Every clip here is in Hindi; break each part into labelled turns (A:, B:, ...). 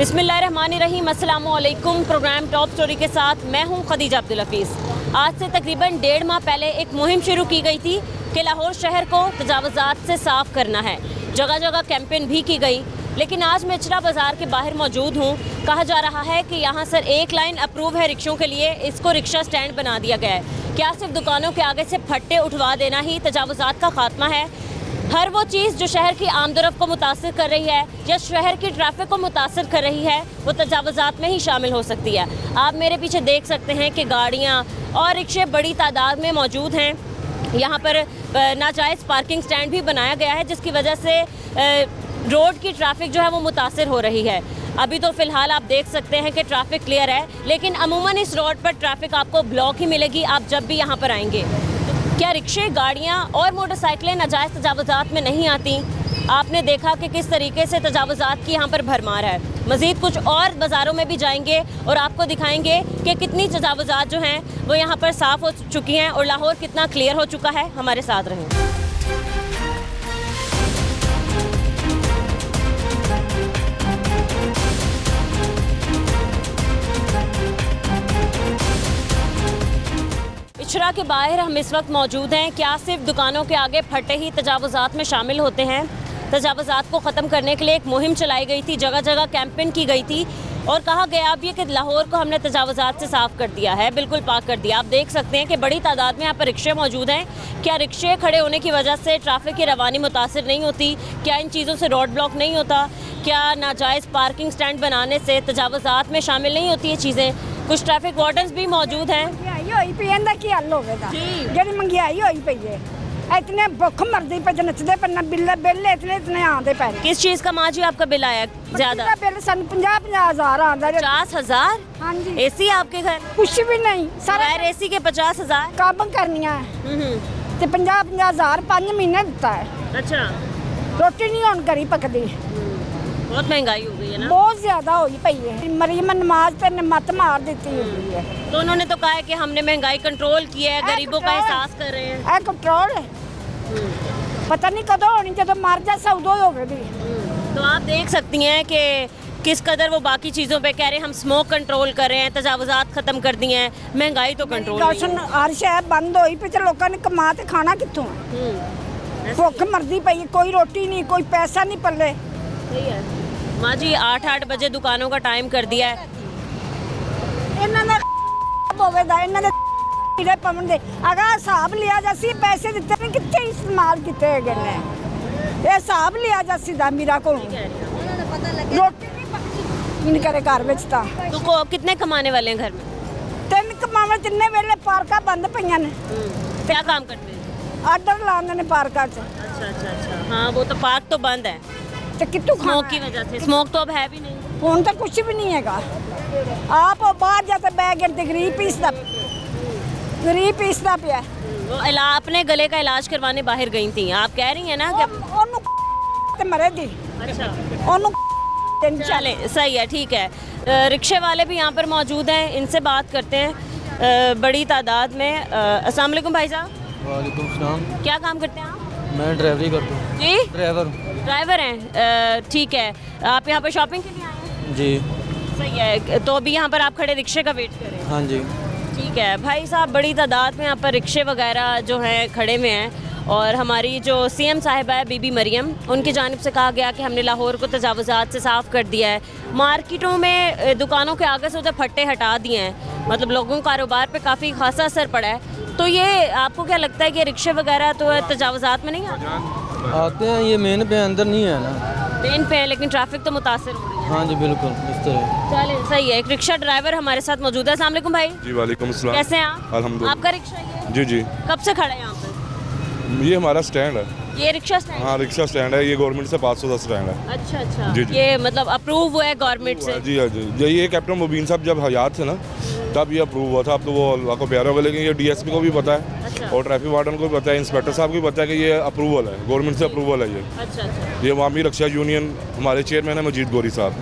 A: बिस्मिल्लाहिर्रहमानिर्रहीम, अस्सलामुअलैकुम। प्रोग्राम टॉप स्टोरी के साथ मैं हूं खदीजा अब्दुल हफीज़। आज से तकरीबन 1.5 माह पहले एक मुहिम शुरू की गई थी कि लाहौर शहर को तजावुज़ात से साफ़ करना है। जगह जगह कैंपेन भी की गई, लेकिन आज मैं इचरा बाज़ार के बाहर मौजूद हूँ। कहा जा रहा है कि यहाँ सर एक लाइन अप्रूव है रिक्शों के लिए, इसको रिक्शा स्टैंड बना दिया गया है। क्या सिर्फ दुकानों के आगे से फट्टे उठवा देना ही तजावुज़ात का खात्मा है? हर वो चीज़ जो शहर की आमदोरफ्त को मुतासिर कर रही है या शहर की ट्रैफिक को मुतासिर कर रही है, वो तजावुज़ात में ही शामिल हो सकती है। आप मेरे पीछे देख सकते हैं कि गाड़ियाँ और रिक्शे बड़ी तादाद में मौजूद हैं। यहाँ पर नाजायज़ पार्किंग स्टैंड भी बनाया गया है, जिसकी वजह से रोड की ट्रैफिक जो है वो मुतासिर हो रही है। अभी तो फ़िलहाल आप देख सकते हैं कि ट्रैफिक क्लियर है, लेकिन अमूमन इस रोड पर ट्रैफिक आपको ब्लॉक ही मिलेगी आप जब भी यहाँ पर आएंगे। क्या रिक्शे, गाड़ियाँ और मोटरसाइकिलें नाजायज़ तजावुज़ात में नहीं आती? आपने देखा कि किस तरीके से तजावुज़ात की यहाँ पर भरमार है। मज़ीद कुछ और बाज़ारों में भी जाएंगे और आपको दिखाएंगे कि कितनी तजावुज़ात जो हैं वो यहाँ पर साफ़ हो चुकी हैं और लाहौर कितना क्लियर हो चुका है। हमारे साथ रहें। इचरा के बाहर हम इस वक्त मौजूद हैं। क्या सिर्फ दुकानों के आगे फटे ही तजावुज़ात में शामिल होते हैं? तजावुज़ात को ख़त्म करने के लिए एक मुहिम चलाई गई थी, जगह जगह कैंपेन की गई थी और कहा गया भी कि लाहौर को हमने तजावुज़ात से साफ़ कर दिया है, बिल्कुल पाक कर दिया। आप देख सकते हैं कि बड़ी तादाद में यहाँ पर रिक्शे मौजूद हैं। क्या रिक्शे खड़े होने की वजह से ट्रैफिक की रवानी मुतासिर नहीं होती? क्या इन चीज़ों से रोड ब्लॉक नहीं होता? क्या नाजायज़ पार्किंग स्टैंड बनाने से तजावुज़ात में शामिल नहीं होती ये चीज़ें? कुछ ट्रैफिक वार्डन्स भी मौजूद हैं।
B: इतने भुख मरदी पे नचदे पे बिल बिल इतने आंदे पे।
A: किस चीज़ का माँ जी आपका बिल आया ज्यादा?
B: बिल सन 50,000 आंदा।
A: 50,000?
B: हाँ जी।
A: एसी आपके घर?
B: कुछ भी नहीं, सारा
A: एसी के 50,000
B: काम करनिया ते 50,000 5 महीने दिता है।
A: अच्छा,
B: रोटी नहीं हुन घरी पकदी।
A: बहुत महंगाई हो गई है ना?
B: बहुत ज्यादा हुई पई है। मरीम नमाज पे मत मार देती हुई है।
A: तो उन्होंने तो कहा है कि हमने महंगाई कंट्रोल की है, गरीबों का एहसास कर रहे हैं।
B: ए कंट्रोल है, पता नहीं कदों होनी, जब मर जा सौदो हो गई।
A: तो आप देख सकती हैं कि किस कदर वो बाकी चीज़ों पे कह रहे हैं हम स्मोक कंट्रोल कर रहे हैं, तजावुज़ात ख़त्म कर दिए हैं, महंगाई तो कंट्रोल नहीं है।
B: हर शहर बंद होई पे, लोगों ने कमा ते खाना कित्थों? भुख मरदी पई, कोई रोटी नहीं, कोई पैसा नहीं पल्ले।
A: सही है माँ जी, 8 बजे दुकानों का टाइम कर दिया है।
B: अगर हिसाब लिया जासी पैसे दिते ने कितने इस्तेमाल किते गए ने, ये हिसाब लिया जासी दा मेरा को रोटी नहीं करे घर विच ता।
A: तो कितने कमाने वाले हैं घर में?
B: 3 कमावे, 3 वेले पार्का बंद पईयां ने।
A: क्या काम करते हैं?
B: आर्डर लांदे ने पार्का च।
A: अच्छा, हाँ वो तो पार्क तो बंद है
B: ते कित्तों
A: स्मोक की वजह से। स्मोक तो अब है भी नहीं,
B: हुन तो कुछ भी नहीं हैगा। आप बाहर जाते बैग गरीब पीसदा पिया।
A: वो अपने गले का इलाज करवाने बाहर गई थी, आप कह रही हैं ना कि
B: मरे दी।
A: अच्छा चले, सही है, ठीक है। रिक्शे वाले भी यहाँ पर मौजूद हैं, इनसे बात करते हैं बड़ी तादाद में। अस्सलाम वालेकुम भाई साहब।
C: वालेकुम सलाम।
A: क्या काम करते हैं आप?
C: मैं ड्राइवरी करता हूँ।
A: जी, ड्राइवर हैं, ठीक है। आप यहाँ पर शॉपिंग के लिए आए हैं?
C: जी
A: सही है। तो अभी यहाँ पर आप खड़े रिक्शे का वेट कर रहे हैं?
C: हाँ जी।
A: ठीक है भाई साहब, बड़ी तादाद में यहाँ पर रिक्शे वगैरह जो हैं खड़े में हैं और हमारी जो सीएम साहिबा है बीबी मरियम, उनकी जानिब से कहा गया कि हमने लाहौर को तजावुज़ात से साफ़ कर दिया है। मार्केटों में दुकानों के आगे से उधर फट्टे हटा दिए हैं, मतलब लोगों के कारोबार पे काफ़ी खासा असर पड़ा है। तो ये आपको क्या लगता है कि रिक्शे वगैरह तो तजावुज़ात में नहीं
C: आते हैं? ये मेन पे अंदर नहीं है ना?
A: मेन पे है, लेकिन ट्रैफिक तो मुतासिर हो रही है।
C: हाँ जी बिल्कुल, इस तरह।
A: चले, सही है। एक रिक्शा ड्राइवर हमारे साथ मौजूद है। अस्सलाम वालेकुम भाई।
D: जी वालेकुम अस्सलाम।
A: कैसे हैं आप?
D: अल्हम्दुलिल्लाह।
A: आपका रिक्शा है?
D: जी जी,
A: कब से खड़ा है यहाँ पर?
D: ये हमारा स्टैंड है।
A: ये रिक्शा स्टैंड?
D: हाँ, रिक्शा स्टैंड है, ये गवर्नमेंट से 510 स्टैंड है।
A: अच्छा,
D: जी, जी।
A: ये मतलब अप्रूव हुआ है गवर्नमेंट से?
D: जी हाँ जी, ये कैप्टन मुबीन साहब जब हयात थे ना तब ये अप्रूव हुआ था। अब तो वो अल्लाह को प्यारा होगा, लेकिन ये डीएसपी को भी पता है।
A: अच्छा।
D: और ट्रैफिक वार्डन को भी पता है, इंस्पेक्टर साहब को भी पता है कि ये अप्रूवल है, गवर्नमेंट से अप्रूवल है ये।
A: अच्छा।
D: ये वामी रक्षा यूनियन हमारे चेयरमैन है मजीद गौरी साहब,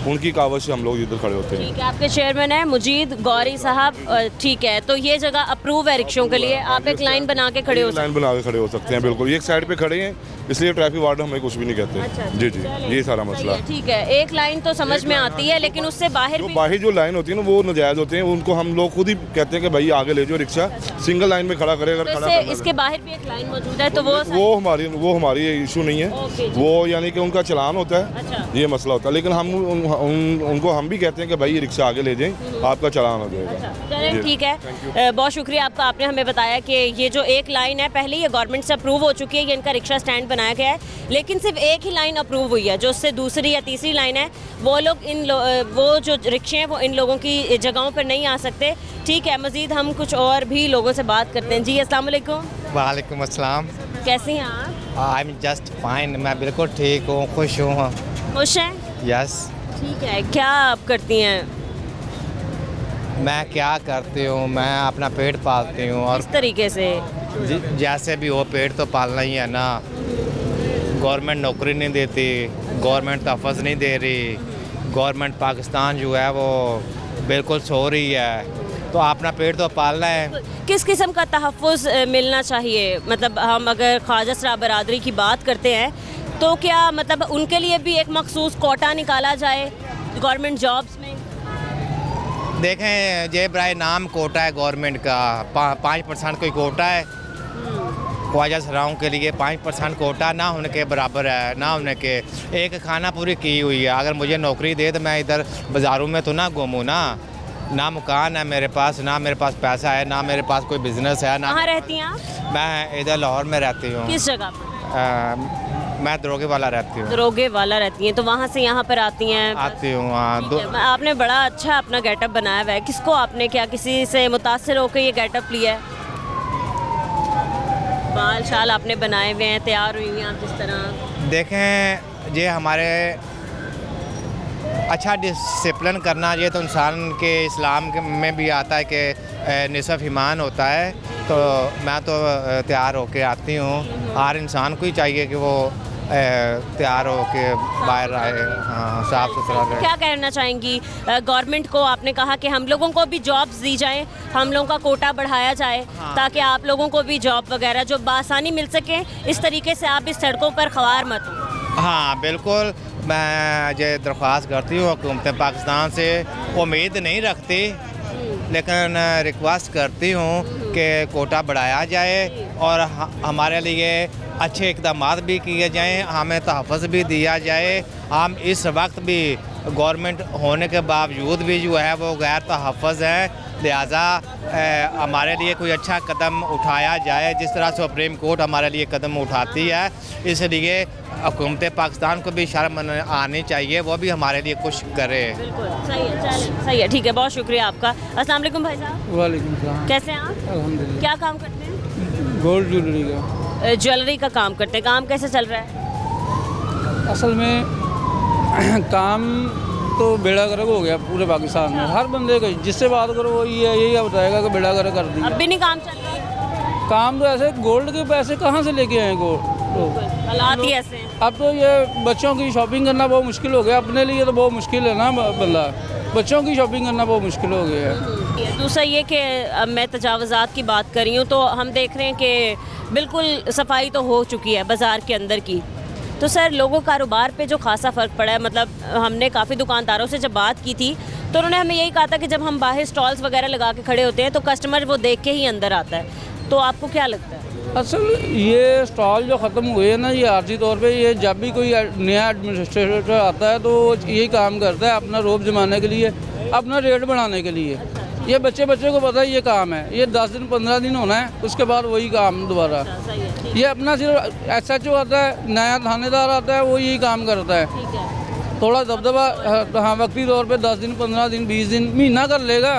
D: उनकी कावज से हम लोग इधर खड़े होते हैं।
A: ठीक है, आपके चेयरमैन है मुजीद गौरी साहब, ठीक है। तो ये जगह अप्रूव है रिक्शों के लिए, आप एक लाइन बना के खड़े हो सकते हैं?
D: लाइन बना के खड़े हो सकते हैं, बिल्कुल। ये एक साइड पे खड़े हैं, इसलिए ट्रैफिक वार्डन हमें कुछ भी नहीं कहते।
A: अच्छा,
D: जी जी, ये सारा मसला है।
A: ठीक है, एक लाइन तो समझ में आती है, लेकिन उससे बाहर
D: जो
A: भी
D: बाहर जो लाइन होती है ना वो नाजायज़ होते हैं, उनको हम लोग खुद ही कहते हैं कि भाई आगे ले जाओ रिक्शा, सिंगल लाइन में खड़ा करे अगर
A: तो
D: खड़ा
A: इससे
D: करना
A: इसके बाहर भी एक लाइन मौजूद है, तो
D: वो हमारी इशू नहीं
A: ओके
D: है,
A: जी।
D: वो यानी कि उनका चलान होता है,
A: अच्छा।
D: ये मसला होता है। लेकिन हम उनको हम भी कहते हैं कि भाई ये रिक्शा आगे ले जाएं, आपका चलान हो जाएगा।
A: चलें,
D: जी।
A: ठीक है, बहुत शुक्रिया आपका। आपने हमें बताया कि ये जो एक लाइन है पहले ये गवर्नमेंट से अप्रूव हो चुकी है, ये इनका रिक्शा स्टैंड बनाया गया है, लेकिन सिर्फ एक ही लाइन अप्रूव हुई है, जो उससे दूसरी या तीसरी लाइन है वो लोग वो जो रिक्शे हैं वो इन लोगों की जगहों पर नहीं आ सकते। ठीक है, मज़ीद हम कुछ और भी लोगों से बात करते हैं। जी अस्सलाम वालेकुम।
E: वालेकुम अस्सलाम।
A: कैसे हैं आप?
E: आई एम जस्ट फाइन, मैं बिल्कुल ठीक हूँ, खुश हूँ।
A: खुश हैं?
E: यस।
A: ठीक है, क्या आप करती हैं?
E: मैं क्या करती हूँ, मैं अपना पेट पालती हूँ, और
A: किस तरीके से?
E: जैसे भी हो पेट तो पालना ही है ना। गवर्नमेंट नौकरी नहीं देती, गवर्नमेंट तहफ़्फ़ुज़ नहीं दे रही, गवर्नमेंट पाकिस्तान जो है वो बिल्कुल सो रही है, तो अपना पेट तो पालना है।
A: किस किस्म का तहफ़्फ़ुज़ मिलना चाहिए? मतलब हम अगर ख्वाजा सराय बरादरी की बात करते हैं तो क्या मतलब उनके लिए भी एक मखसूस कोटा निकाला जाए गवर्नमेंट जॉब्स में?
E: देखें, ये बराए नाम कोटा है गवर्नमेंट का, 5% कोई कोटा है ख्वाजा सरायों के लिए। 5% कोटा ना होने के बराबर है, ना होने के। एक खाना पूरी की हुई है। अगर मुझे नौकरी दे तो मैं इधर बाज़ारों में तो ना घूमूँ ना मकान है मेरे पास, ना मेरे पास पैसा है, ना मेरे पास कोई बिजनेस है ना।
A: कहाँ रहती हैं आप?
E: मैं इधर लाहौर में रहती हूँ।
A: किस जगह पर?
E: मैं दरोगे वाला रहती हूँ।
A: दरोगे वाला रहती हैं, तो वहाँ से यहाँ पर आती हैं?
E: आती हूँ, हाँ।
A: ठीक है, आपने बड़ा अच्छा अपना गेटअप बनाया हुआ है। किसको आपने, क्या किसी से मुतासिर होकर ये गेटअप लिया है? बाल शाल आपने बनाए हुए हैं, तैयार हुई हुई हैं आप जिस तरह।
E: देखें, ये हमारे अच्छा डिसिप्लिन करना, ये तो इंसान के इस्लाम में भी आता है कि निसफ़ ईमान होता है, तो मैं तो तैयार होके आती हूँ। हर इंसान को ही चाहिए कि वो तैयार होके बाहर आए, हाँ, साफ़ सुथरा रहे।
A: क्या कहना चाहेंगी गवर्नमेंट को? आपने कहा कि हम लोगों को भी जॉब्स दी जाएं, हम लोगों का कोटा बढ़ाया जाए, ताकि आप लोगों को भी जॉब वगैरह जो बासानी मिल सके, इस तरीके से आप इस सड़कों पर ख्वार मत हो।
E: हाँ बिल्कुल, मैं ये दरख्वास्त करती हूँ हुकूमत पाकिस्तान से। उम्मीद नहीं रखती, लेकिन रिक्वेस्ट करती हूँ कि कोटा बढ़ाया जाए और हमारे लिए अच्छे इक़दाम भी किए जाएं, हमें तहफ़्फ़ुज़ भी दिया जाए। हम इस वक्त भी गवर्नमेंट होने के बावजूद भी जो है वो गैर तहफ़्फ़ुज़ है, लिहाजा हमारे लिए कोई अच्छा कदम उठाया जाए, जिस तरह सुप्रीम कोर्ट हमारे लिए कदम उठाती है। इसलिए हुकूमत पाकिस्तान को भी शर्म आनी चाहिए, वो भी हमारे लिए कुछ करे।
A: बिल्कुल सही है, चलें, सही है, ठीक है, बहुत शुक्रिया आपका। अस्सलाम वालेकुम भाई साहब।
C: वालेकुम सलाम।
A: कैसे हैं आप?
C: अल्हम्दुलिल्लाह।
A: क्या काम करते हैं?
C: गोल्ड ज्वेलरी का।
A: ज्वेलरी का काम करते हैं। काम कैसे चल रहा है?
C: असल में काम तो बेड़ा गर्क हो गया पूरे पाकिस्तान में। हर बंदे का जिससे बात करो वो यही बताएगा कि बेड़ा गर्क कर दिया।
A: अब भी नहीं काम चल रहा?
C: काम तो ऐसे, गोल्ड के पैसे कहाँ से लेके आए गोल्ड तो।
A: हालात ही ऐसे हैं।
C: अब तो ये बच्चों की शॉपिंग करना बहुत मुश्किल हो गया। अपने लिए तो बहुत मुश्किल है ना बंदा, बच्चों की शॉपिंग करना बहुत मुश्किल हो गया है।
A: दूसरा ये कि अब मैं तजावज़ात की बात कर रही हूँ, तो हम देख रहे हैं कि बिल्कुल सफाई तो हो चुकी है बाज़ार के अंदर की, तो सर लोगों कारोबार पे जो खासा फ़र्क पड़ा है। मतलब हमने काफ़ी दुकानदारों से जब बात की थी तो उन्होंने हमें यही कहा था कि जब हम बाहर स्टॉल्स वगैरह लगा के खड़े होते हैं तो कस्टमर वो देख के ही अंदर आता है। तो आपको क्या लगता है?
C: असल ये स्टॉल जो ख़त्म हुए हैं ना, ये आर्जी तौर पे, ये जब भी कोई नया एडमिनिस्ट्रेटर आता है तो यही काम करता है अपना रोब जमाने के लिए, अपना रेट बढ़ाने के लिए। ये बच्चे को पता है ये काम है, ये 10 दिन 15 दिन होना है, उसके बाद वही काम दोबारा। ये अपना सिर्फ SHO आता है, नया थानेदार आता है, वो यही काम करता है। थोड़ा दबदबा, हाँ, वक्ती तौर पे 10 दिन 15 दिन 20 दिन महीना कर लेगा,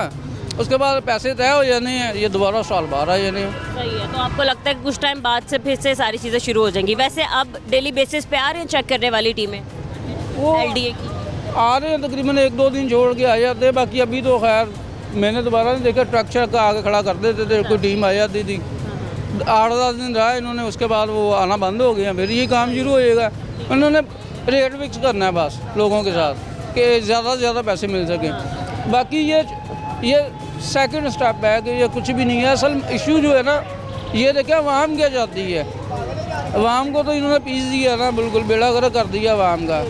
C: उसके बाद पैसे तय हो जाने हैं, ये दोबारा साल बाहर आ जाने हैं।
A: सही है। तो आपको लगता है कि कुछ टाइम बाद से फिर से सारी चीज़ें शुरू हो जाएंगी? वैसे अब डेली बेसिस पे आ रहे हैं चेक करने वाली टीमें
C: वो
A: LDA की?
C: आ रहे हैं, तकरीबन 1-2 दिन छोड़ के आ जाते हैं। बाकी अभी तो खैर मैंने दोबारा नहीं देखा, ट्रक शक आगे खड़ा कर देते थे, कोई टीम आ जाती थी। 8-10 दिन रहा इन्होंने, उसके बाद वो आना बंद हो गया। फिर ये काम शुरू हो जाएगा। उन्होंने रेट फिक्स करना है बस लोगों के साथ कि ज़्यादा से ज़्यादा पैसे मिल सकें। बाकी ये सेकंड स्टेप है कि ये कुछ भी नहीं है। असल इशू जो है ना, ये देखिए आवाम क्या चाहती है। आवाम को तो इन्होंने पीस दिया ना, बिल्कुल बेड़ा गर्क कर दिया आवाम का।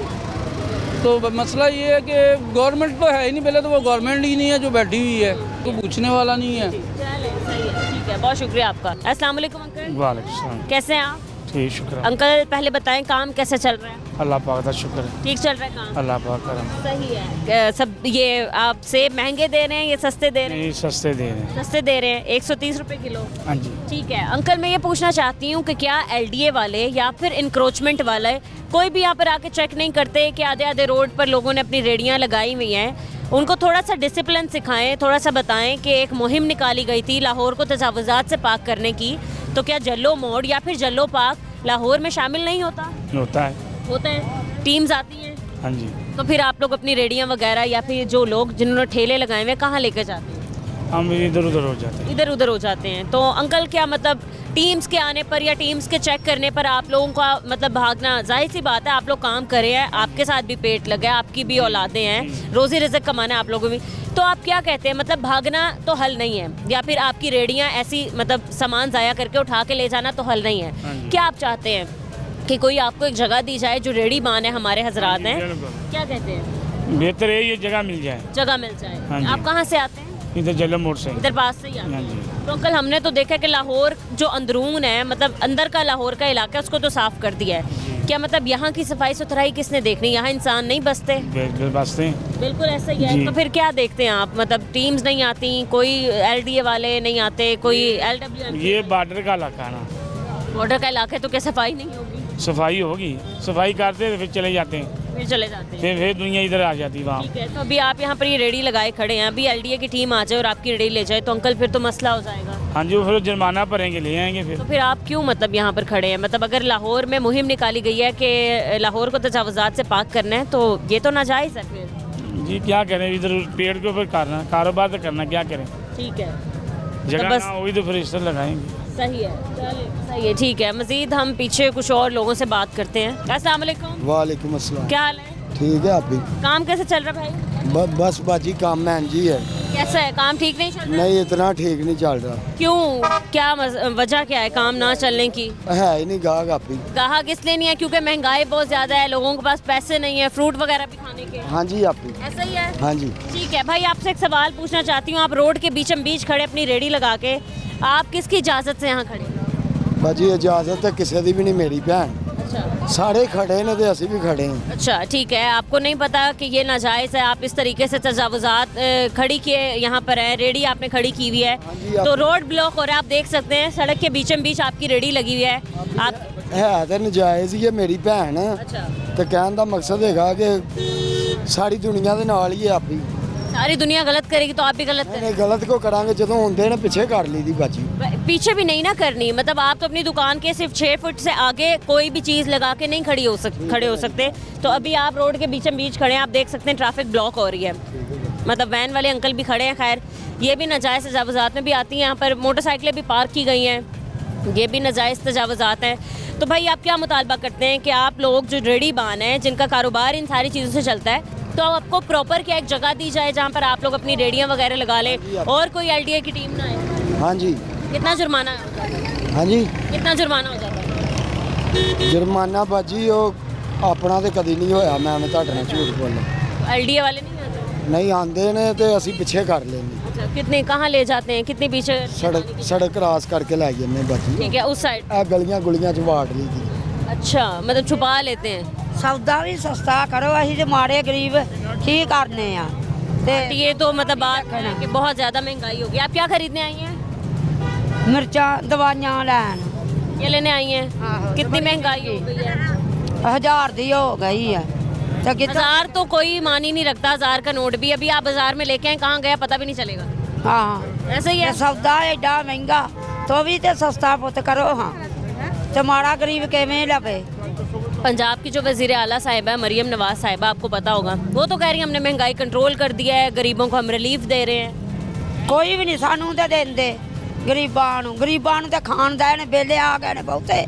C: तो मसला ये है कि गवर्नमेंट तो है ही नहीं, पहले तो वो गवर्नमेंट ही नहीं है जो बैठी हुई है, तो पूछने वाला नहीं है।
A: चले सही है, ठीक है, बहुत शुक्रिया आपका। अस्सलाम वालेकुम अंकल,
F: वालेकुम
A: कैसे हैं आप?
F: ठीक शुक्र
A: अंकल पहले बताएं काम कैसे चल रहा है?
F: अल्लाह पाक का शुक्र है,
A: ठीक चल रहा है काम?
F: अल्लाह पाक का
A: सही है। सब ये आप सेब महंगे दे रहे हैं या सस्ते दे रहे हैं?
F: नहीं सस्ते दे रहे हैं।
A: सस्ते दे रहे हैं, 130 रुपए किलो।
F: हाँ जी।
A: ठीक है अंकल, मैं ये पूछना चाहती हूँ कि क्या एलडीए वाले या फिर इंक्रोचमेंट वाले कोई भी यहाँ पर आके चेक नहीं करते कि आधे आधे रोड पर लोगों ने अपनी रेडियाँ लगाई हुई हैं? उनको थोड़ा सा डिसिप्लिन सिखाएं, थोड़ा सा बताएं कि एक मुहिम निकाली गई थी लाहौर को तजावुज़ात से पाक करने की, तो क्या जल्लो मोड़ या फिर जल्लो पाक लाहौर में शामिल नहीं होता?
F: होता है।
A: होता है, टीम्स आती हैं।
F: हाँ जी।
A: तो फिर आप लोग अपनी रेडियाँ वगैरह या फिर जो लोग जिन्होंने ठेले लगाए हुए हैं कहाँ लेकर जाते हैं?
F: हम इधर उधर हो जाते हैं।
A: इधर उधर हो जाते हैं। तो अंकल क्या मतलब टीम्स के आने पर या टीम्स के चेक करने पर आप लोगों का मतलब भागना, जाहिर सी बात है आप लोग काम कर रहे हैं, आपके साथ भी पेट लगा है, आपकी भी औलादें हैं, रोज़ी रिज़्क कमाना है आप लोगों भी, तो आप क्या कहते हैं मतलब भागना तो हल नहीं है, या फिर आपकी रेडियाँ ऐसी मतलब सामान ज़ाया करके उठा के ले जाना तो हल नहीं है? क्या आप चाहते हैं कि कोई आपको एक जगह दी जाए, जो रेडी मान है हमारे हजरात हैं, क्या कहते हैं,
F: बेहतर है ये जगह मिल जाए।
A: जगह मिल जाए?
F: हाँ जी।
A: आप कहाँ से आते हैं?
F: इधर जल्लो मोड़ से।
A: इधर पास से ही आते
F: हाँ
A: हैं?
F: जी।
A: तो अंकल हमने तो देखा कि लाहौर जो अंदरून है, मतलब अंदर का लाहौर का इलाका है, उसको तो साफ कर दिया है। क्या मतलब यहाँ की सफाई सुथराई किसने देखनी? यहाँ इंसान नहीं बसते?
F: बसते हैं।
A: बिल्कुल ऐसा ही है।
F: जी।
A: तो फिर क्या देखते हैं आप, मतलब टीम्स नहीं आती, कोई एलडीए वाले नहीं आते, कोई एलडब्ल्यू?
F: ये बॉर्डर का इलाका है ना,
A: बॉर्डर का इलाका है, तो क्या सफाई नहीं होगी?
F: सफाई होगी, सफाई करते हैं फिर चले जाते हैं,
A: फिर चले जाते हैं।
F: फिर दुनिया इधर आ जाती है वहाँ।
A: ठीक है, तो अभी आप यहाँ पर ये रेडी लगाए खड़े हैं, अभी एलडीए की टीम आ जाए और आपकी रेडी ले जाए तो अंकल फिर तो मसला हो जाएगा।
F: हाँ जी, वो फिर जुर्माना भरेंगे, ले आएंगे फिर।
A: तो फिर आप क्यों मतलब यहाँ पर खड़े हैं? मतलब अगर लाहौर में मुहिम निकाली गई है कि लाहौर को तजावुज़ात से पाक करना है, तो ये तो नाजायज़ है फिर।
F: जी क्या करें, इधर पेड़ के ऊपर करना, कारोबार तो करना, क्या करें,
A: ठीक है,
F: जगह
A: बस-
F: ना हुई तो फिर इस तरह लगाएंगे।
A: सही है, चलिए सही है, ठीक है। मज़ीद हम पीछे कुछ और लोगों से बात करते हैं। अस्सलाम वालेकुम,
G: वालेकुम अस्सलाम।
A: क्या हाल है?
G: ठीक है आप भी?
A: काम कैसे चल रहा है भाई?
G: बस बाजी काम में जी है।
A: कैसा है काम? ठीक नहीं चल रहा?
G: नहीं इतना ठीक नहीं चल रहा।
A: क्यों, क्या वजह क्या है काम ना चलने की?
G: है ही नहीं गाहक आप भी।
A: ग्राहक इसलिए नहीं है क्योंकि महंगाई बहुत ज़्यादा है, लोगों के पास पैसे नहीं है फ्रूट वगैरह भी खाने के?
G: हाँ जी आप भी।
A: ऐसा ही है।
G: हाँ जी।
A: ठीक है भाई, आपसे एक सवाल पूछना चाहती हूँ। आप रोड के बीचम बीच खड़े अपनी रेडी लगा के, आप किसकी इजाज़त से यहाँ खड़े?
G: बाजी इजाजत है किसी की भी नहीं, मेरी भैन
A: अच्छा
G: सारे खड़े ने तो असं भी खड़े हैं।
A: अच्छा, ठीक है। आपको नहीं पता कि ये नाजायज़ है, आप इस तरीके से तजावुज़ात खड़ी किए यहाँ पर है, रेडी आपने खड़ी की हुई है,
G: हाँ जी,
A: तो
G: आप-
A: रोड ब्लॉक हो रहा है, आप देख सकते हैं सड़क के बीचम बीच आपकी रेडी लगी हुई है। आप
G: है तो नजायज़ ही है, मेरी भैन है
A: अच्छा,
G: तो कहने का मकसद है कि सारी दुनिया के नाल ही है आप भी।
A: सारी दुनिया गलत करेगी तो आप भी गलत करेंगे?
G: नहीं गलत को करांगे जो होंगे ना पिछे कर ली थी बाजी।
A: पीछे भी नहीं ना करनी, मतलब आप तो अपनी दुकान के सिर्फ 6 फुट से आगे कोई भी चीज़ लगा के नहीं खड़े हो सकते। तो अभी आप रोड के बीचम बीच खड़े हैं, आप देख सकते हैं ट्रैफिक ब्लॉक हो रही है, मतलब वैन वाले अंकल भी खड़े हैं। खैर ये भी नाजायज़ तजावुज़ात में भी आती हैं, यहाँ पर मोटरसाइकिलें भी पार्क की गई हैं, ये भी नाजायज़ तजावुज़ात हैं। तो भाई आप क्या मुतालबा करते हैं कि आप लोग जो रेडी बान हैं, जिनका कारोबार इन सारी चीज़ों से चलता है, तो आपको प्रॉपर क्या एक जगह दी जाए जहाँ पर आप लोग अपनी रेडियाँ वगैरह लगा लें और कोई एलडीए की टीम ना आए?
G: हाँ जी।
A: कितना जुर्माना होता है?
G: हाँ जी
A: कितना जुर्माना हो जाता है?
G: जुर्माना बाजी वो अपना तो कभी नहीं होया, मैं ਤੁਹਾਡੇ ਨਾਲ झूठ बोला।
A: एलडीए वाले नहीं आते?
G: नहीं आते ने तो असी पिछे कर लेंगे,
A: अच्छा, कितने कहाँ ले जाते हैं, कितने पीछे?
G: सड़क क्रॉस करके लै जन्ने बाजी।
A: ठीक है, उस साइड।
G: ए गलियां गुलियां च वाड़ ली थी।
A: अच्छा, मतलब छुपा लेते हैं।
B: ਸੌਦਾ ਵੀ ਸਸਤਾ ਕਰੋ, ਅਸੀਂ ਤੇ ਮਾੜੇ ਗਰੀਬ ਕੀ ਕਰਨੇ ਆ ਤੇ
A: ये तो मतलब बात है कि बहुत ज़्यादा महंगाई होगी। आप क्या खरीदने आई हैं?
B: ਮਿਰਚਾਂ ਦਵਾਈਆਂ ਲੈਣ
A: ये लेने आई हैं? कितनी महंगाई हो गई है?
B: 1000 ਦੀ ਹੋ ਗਈ ਆ ਤੇ ਕਿੱਦਾਂ?
A: 1000 तो कोई मान ही नहीं रखता, 1000 का नोट भी अभी आप बाजार में लेके आए, कहाँ गया पता भी नहीं चलेगा।
B: ਹਾਂ
A: ऐसे ही है।
B: ਤੇ ਸੌਦਾ ਐਡਾ ਮਹਿੰਗਾ ਤੋ ਵੀ ਤੇ ਸਸਤਾ ਪੁੱਤ ਕਰੋ ਹਾਂ ਤੇ ਮਾੜਾ ਗਰੀਬ ਕਿਵੇਂ ਲਵੇ?
A: पंजाब की जो वज़ीर आला साहिबा है मरियम नवाज साहिबा, आपको पता होगा, वो तो कह रही है हमने महंगाई कंट्रोल कर दिया है, गरीबों को हम रिलीफ दे रहे हैं।
B: ਕੋਈ ਵੀ ਨਹੀਂ ਸਾਨੂੰ ਤੇ ਦਿੰਦੇ ਗਰੀਬਾਂ ਨੂੰ ਤੇ ਖਾਣ ਦੇ ਨੇ ਬੇਲੇ ਆ ਗਏ ਨੇ ਬਹੁਤੇ।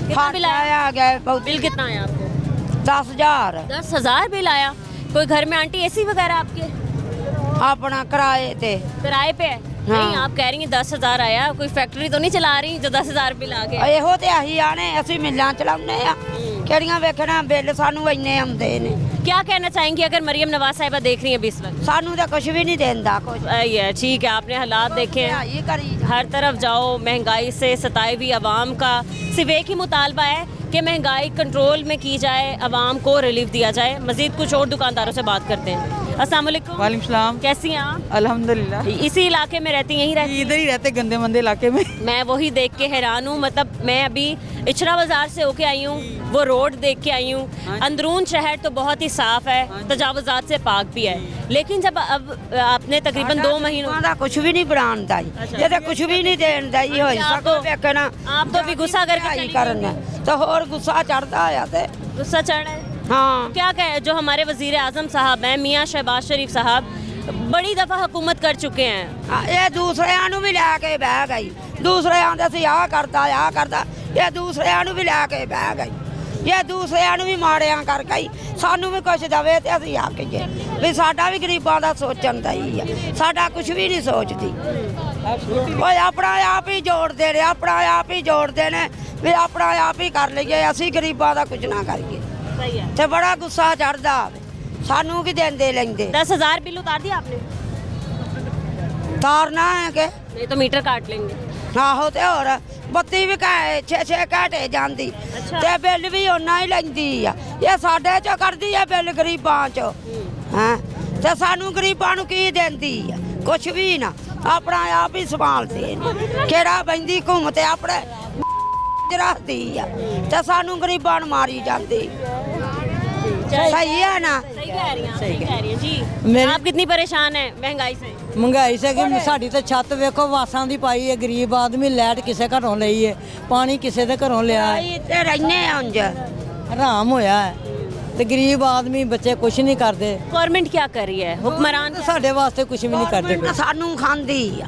A: ਬਿੱਲ ਆਇਆ?
B: ਆ ਗਏ ਬਹੁਤ।
A: बिल कितना आया आपको?
B: 10,000
A: 10,000 बिल आया। कोई घर में आंटी एसी वगैरह आपके
B: ਆਪਣਾ ਕਿਰਾਏ ਤੇ
A: किराए पे है? नहीं आप कह रही हैं 10,000 आया, कोई फैक्ट्री तो नहीं चला रही जो 10,000 बिल आ गया?
B: ਇਹੋ ਤੇ ਆਹੀ ਆਣੇ ਅਸੀਂ ਮਿਲਾਂ ਚਲਾਉਂਦੇ ਆ ਕਿਹੜੀਆਂ ਵੇਖਣਾ ਬਿੱਲ ਸਾਨੂੰ ਇੰਨੇ ਆਉਂਦੇ ਨੇ
A: क्या कहना चाहेंगी अगर मरियम नवाज साहिबा देख रही हैं अभी इस वक्त?
B: ਸਾਨੂੰ ਤਾਂ ਕੁਝ ਵੀ ਨਹੀਂ ਦਿੰਦਾ ਕੁਝ
A: सही है, ठीक है, आपने हालात देखे हैं,
B: ਇਹ ਕਰੀ
A: हर तरफ जाओ महंगाई से सताई हुई आवाम का सिर्फ एक ही मुतालबा है कि महंगाई कंट्रोल में की जाए, आवाम को रिलीफ दिया जाए। मजीद कुछ और दुकानदारों से बात करते हैं। अस्सलाम वालेकुम।
H: वालेकुम सलाम।
A: कैसी हैं आप?
H: अल्हम्दुलिल्लाह।
A: इसी इलाके में रहती, यहीं रहती?
H: इधर ही रहते गंदे मंदे इलाके में।
A: मैं वही देख के हैरान हूँ, मतलब मैं अभी इचरा बाजार से होके आई हूँ, वो रोड देख के आई हूँ। अंदरून शहर तो बहुत ही साफ है, तजावुजात से पाक भी है, लेकिन जब अब आपने तकरीबन 2 महीनों
B: ਦਾ ਕੁਝ ਵੀ ਨਹੀਂ ਬਣਾਉਂਦਾ ਇਹ ਤਾਂ ਕੁਝ ਵੀ ਨਹੀਂ ਦੇਣ ਦਾ ਹੀ ਹੋਈ
A: आप
B: ਸਕੋ
A: तो
B: ਵੇਖਣਾ
A: आप तो भी गुस्सा करके
B: ਭਾਈ
A: चली गई।
B: ਕਰਨ ਤੇ ਹੋਰ ਗੁੱਸਾ ਚੜਦਾ ਆ ਤੇ
A: गुस्सा चढ़ रहा है।
B: ਹਾਂ
A: क्या कहे जो हमारे वजीर आजम साहब हैं मियाँ शहबाज शरीफ साहब बड़ी दफ़ा हुकूमत कर चुके हैं।
B: ਇਹ ਦੂਸਰਿਆਂ ਨੂੰ ਵੀ ਲੈ ਕੇ ਬਹਿ ਗਈ ਦੂਸਰਿਆਂ ਦੇ ਅਸੀਂ ਆਹ ਕਰਦਾ ਇਹ ਦੂਸਰਿਆਂ ਨੂੰ ਵੀ ਲੈ ਕੇ ਬਹਿ ਗਈ ਇਹ ਦੂਸਰਿਆਂ ਨੂੰ ਵੀ ਮਾੜਿਆਂ ਕਰ ਗਈ ਸਾਨੂੰ ਵੀ ਕੁਛ ਦਵੇ ਤੇ ਅਸੀਂ ਆ ਕੇ ਵੀ ਸਾਡਾ ਵੀ ਗਰੀਬਾਂ ਦਾ ਸੋਚਣ ਦਾ ਹੀ ਆ ਸਾਡਾ ਕੁਝ ਵੀ ਨਹੀਂ ਸੋਚਦੀ ਓਏ ਆਪਣਾ ਆਪ ਹੀ ਜੋੜਦੇ ਨੇ ਆਪਣਾ ਆਪ ਹੀ ਜੋੜਦੇ ਨੇ ਵੀ ਆਪਣਾ ਆਪ ਹੀ ਕਰ ਲਈਏ ਅਸੀਂ ਗਰੀਬਾਂ ਦਾ ਕੁਝ ਨਾ ਕਰੀਏ
A: सही है।
B: ਤੇ ਬੜਾ ਗੁੱਸਾ ਚੜਦਾ ਸਾਨੂੰ ਕੀ ਦਿੰਦੇ ਲੈਂਦੇ
A: 10,000 बिल उतार दिया आपने?
B: ਤਾਰਨਾ ਹੈ ਕਿ
A: नहीं तो मीटर काट लेंगे।
B: ਆਹੋ ਤੇ ਹੋਰ ਬੱਤੀ ਵੀ ਛੇ ਘਾਟੇ ਜਾਂਦੀ ਤੇ ਬਿੱਲ ਵੀ ਓਨਾ ਹੀ ਲੈਂਦੀ ਆ ਇਹ ਸਾਡੇ ਚੋਂ ਕਰਦੀ ਆ ਬਿੱਲ ਗਰੀਬਾਂ ਚੋਂ ਹਾਂ ਤੇ ਸਾਨੂੰ ਗਰੀਬਾਂ ਨੂੰ ਕੀ ਦਿੰਦੀ ਆ ਕੁਛ ਵੀ ਨਾ ਆਪਣਾ ਆਪ ਹੀ ਸੰਭਾਲਦੇ ਨੇ ਕਿਹੜਾ ਬੰਦੀ ਘੁੰਮ ਤੇ ਆਪਣੇ ਰੱਖਦੀ ਆ ਤੇ ਸਾਨੂੰ ਗਰੀਬਾਂ ਨੂੰ ਮਾਰੀ ਜਾਂਦੀ ਸਹੀ ਹੈ ਨਾ
A: सही कह रही हैं, सही कह रही हैं जी। आप कितनी परेशान हैं महंगाई से?
I: ਮਹਿੰਗਾਈ ਸੇ ਕਿ ਸਾਡੀ ਤਾਂ ਛੱਤ ਵੇਖੋ ਵਾਸਾਂ ਦੀ ਪਾਈ ਹੈ ਗਰੀਬ ਆਦਮੀ ਲਾਈਟ ਕਿਸੇ ਘਰੋਂ ਲਈ ਹੈ ਪਾਣੀ ਕਿਸੇ ਦੇ ਘਰੋਂ ਲਿਆ ਹੈ
B: ਅਸੀਂ ਤੇ ਰਹਿੰਦੇ ਆਂ ਉਂਝ
I: ਹਰਾਮ ਹੋਇਆ ਹੈ ਤੇ ਗਰੀਬ ਆਦਮੀ ਬੱਚੇ ਕੁਛ ਨਹੀਂ ਕਰਦੇ
A: गवर्नमेंट क्या कर रही है? हुक्मरान
I: ਸਾਡੇ ਵਾਸਤੇ ਕੁਛ ਵੀ ਨਹੀਂ ਕਰਦੇ
B: ਗਵਰਨਮੈਂਟ ਸਾਨੂੰ ਖਾਂਦੀ ਆ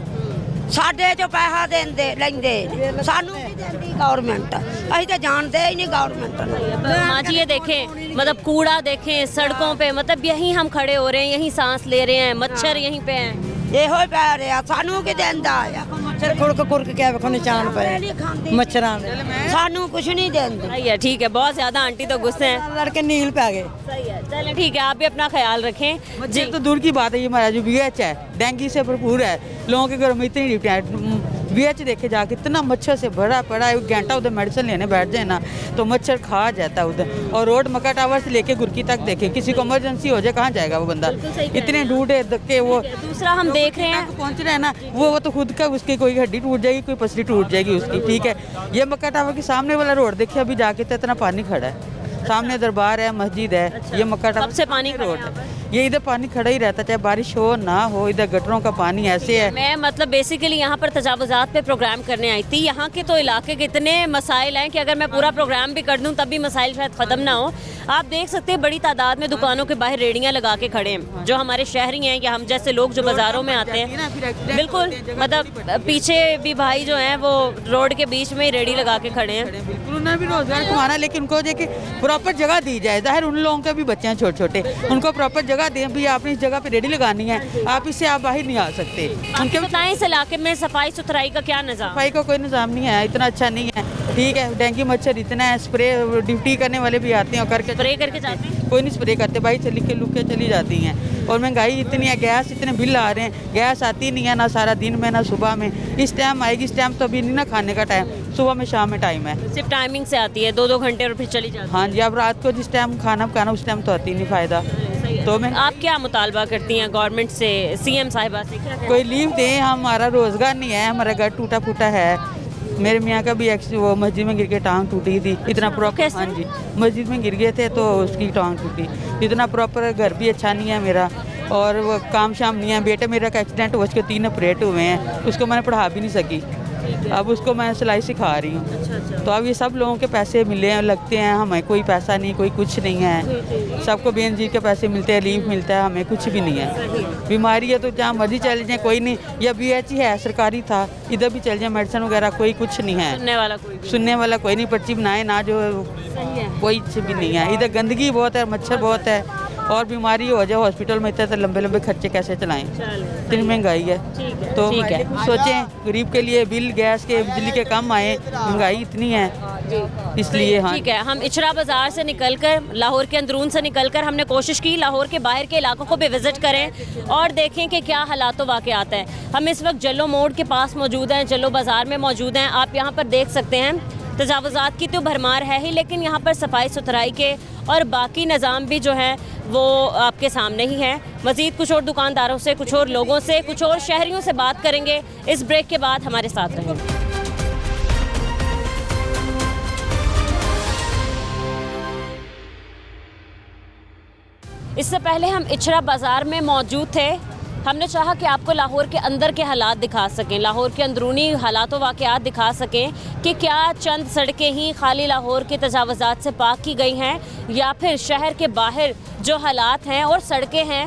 B: ਸਾਡੇ ਚੋਂ ਪੈਸਾ ਦਿੰਦੇ ਲੈਂਦੇ ਨੇ। ਸਾਨੂੰ ਨਹੀਂ ਦਿੰਦੀ ਗਵਰਨਮੈਂਟ ਅਸੀਂ ਤਾਂ ਜਾਣਦੇ ਹੀ ਨਹੀਂ ਗਵਰਨਮੈਂਟ ਨੂੰ
A: माँ जी ये देखें, मतलब कूड़ा देखें सड़कों पे, मतलब यहीं हम खड़े हो रहे हैं, यहीं सांस ले रहे हैं, मच्छर यहीं पे हैं।
B: ਇਹੋ ਹੀ ਪੈ ਰਿਹਾ ਸਾਨੂੰ ਕੀ ਦਿੰਦਾ ਆ
I: ਮੱਛਰ ਖੁਰਕ ਖੁਰਕ ਕੇ ਵੇਖੋ ਨਿਸ਼ਾਨ ਪਏ ਮੱਛਰਾਂ ਦੇ
B: ਸਾਨੂੰ ਕੁਝ ਨਹੀਂ ਦਿੰਦੇ
A: सही है, ठीक है, बहुत ज़्यादा आंटी तो गुस्से हैं।
I: ਲੜ ਕੇ ਨੀਲ ਪੈ ਗਏ
A: सही है, चलें ठीक है, आप भी अपना ख्याल रखें जी।
H: मच्छर तो दूर की बात है, ये हमारा जो BH है डेंगू से भरपूर है, लोगों के घरों में इतनी ड्यूटियाँ हैं। BH देखे जाके इतना मच्छर से भरा पड़ा है, एक घंटा उधर मेडिसिन लेने बैठ जाए ना तो मच्छर खा जाता है उधर। और रोड मक्का टावर से लेके गुरकी तक देखे, किसी को इमरजेंसी हो जाए कहाँ जाएगा वो बंदा, इतने ढूंढे धक्के वो
A: दूसरा हम देख रहे हैं
H: पहुंच रहे हैं ना वो तो खुद का उसकी कोई हड्डी टूट जाएगी कोई पसली टूट जाएगी उसकी, ठीक है। ये मक्का टावर के सामने वाला रोड देखिए अभी जाके तो इतना पानी खड़ा है, सामने दरबार है मस्जिद है। ये मक्का टावर
A: कब से पानी खड़ा है
H: रोड
A: यहाँ पे?
H: ये इधर पानी खड़ा ही रहता चाहे बारिश हो ना हो, इधर गटरों का पानी ऐसे है।
A: मैं मतलब बेसिकली यहाँ पर तजावुजात पे प्रोग्राम करने आई थी। यहाँ के तो इलाके के इतने मसाइल हैं कि अगर मैं पूरा प्रोग्राम भी कर दूँ तब भी मसाइल शायद ख़त्म ना हो। आप देख सकते हैं बड़ी तादाद में दुकानों के बाहर रेडियाँ लगा के खड़े हैं, जो हमारे शहरी हैं या हम जैसे लोग जो बाज़ारों में आते हैं। बिल्कुल, मतलब पीछे भी भाई जो हैं वो रोड के बीच में ही रेडी लगा के खड़े हैं।
H: बिल्कुल उन्हें भी रोजगार कमाना, लेकिन उनको देखिए प्रॉपर जगह दी जाए। जाहिर उन लोगों के भी बच्चे हैं छोटे छोटे, उनको प्रॉपर जगह दें भी आपने इस जगह पे रेडी लगानी है, आप इससे आप बाहर नहीं आ सकते।
A: उनके बताएं इस इलाके में सफाई सुथराई का क्या निज़ाम?
H: सफाई का कोई निज़ाम नहीं है, इतना अच्छा नहीं है, ठीक है। डेंगू मच्छर इतना है, स्प्रे ड्यूटी करने वाले भी आते हैं और करके
A: स्प्रे करके जाते हैं?
H: कोई नहीं स्प्रे करते भाई, चल के लुक के चली जाती हैं। और महंगाई इतनी है, गैस इतने बिल आ रहे हैं, गैस आती नहीं है ना सारा दिन में ना सुबह में। इस टाइम आएगी, इस टाइम तो अभी नहीं ना खाने का टाइम, सुबह में शाम में टाइम है।
A: सिर्फ टाइमिंग से आती है 2-2 घंटे और फिर चली जाती
H: हाँ जी, अब रात को जिस टाइम खाना पकाना उस टाइम तो आती नहीं फ़ायदा।
A: है।
H: तो मैं
A: आप क्या मुतालबा करती हैं गवर्नमेंट से, सीएम साहिबा से? क्या कहना
H: कोई लीव दें, हमारा रोज़गार नहीं है, हमारा घर टूटा फूटा है। मेरे मियाँ का भी वो मस्जिद में गिर के टांग टूटी थी, इतना प्रॉपर।
A: कैसे?
H: हाँ जी, मस्जिद में गिर गए थे तो उसकी टांग टूटी, इतना प्रॉपर घर भी अच्छा नहीं है मेरा, और वो काम शाम नहीं है। बेटे मेरा का एक्सीडेंट हुआ, उसके 3 ऑपरेट हुए हैं, उसको मैंने पढ़ा भी नहीं सकी, अब उसको मैं सिलाई सिखा रही हूँ। तो अब ये सब लोगों के पैसे मिले हैं लगते हैं, हमें कोई पैसा नहीं, कोई कुछ नहीं है। सबको बेनजीर के पैसे मिलते हैं, लीव मिलता है, हमें कुछ भी नहीं है। बीमारी है तो जहाँ मर्जी चले जाएँ, कोई नहीं, या BH ही है सरकारी था, इधर भी चल जाए, मेडिसिन वगैरह कोई कुछ नहीं है, सुनने वाला कोई नहीं, पर्ची बनाए ना जो कोई कुछ भी नहीं है। इधर गंदगी बहुत है, मच्छर बहुत है, और बीमारी हो जाए हॉस्पिटल में इतने लंबे लंबे खर्चे कैसे चलाएं, इतनी महंगाई है। तो
A: ठीक है।
H: सोचें गरीब के लिए बिल गैस के बिजली के कम आए, महंगाई इतनी है इसलिए। हाँ
A: ठीक है, हम इचरा बाज़ार से निकलकर, लाहौर के अंदरून से निकलकर हमने कोशिश की लाहौर के बाहर के इलाकों को भी विज़िट करें और देखें कि क्या हालात वाक़यात हैं। हम इस वक्त जल्लो मोड़ के पास मौजूद हैं, जल्लो बाज़ार में मौजूद हैं। आप यहाँ पर देख सकते हैं तजावुज़ात की तो भरमार है ही, लेकिन यहाँ पर सफाई सुथराई के और बाकी निज़ाम भी जो है वो आपके सामने ही है। मज़ीद कुछ और दुकानदारों से, कुछ और लोगों से, कुछ और शहरियों से बात करेंगे। इस ब्रेक के बाद हमारे साथ रहेंगे। इससे पहले हम इचरा बाज़ार में मौजूद थे। हमने चाहा कि आपको लाहौर के अंदर के हालात दिखा सकें, लाहौर के अंदरूनी हालात व वाक़यात दिखा सकें कि क्या चंद सड़कें ही खाली लाहौर के तजावुज़ात से पाक की गई हैं या फिर शहर के बाहर जो हालात हैं और सड़कें हैं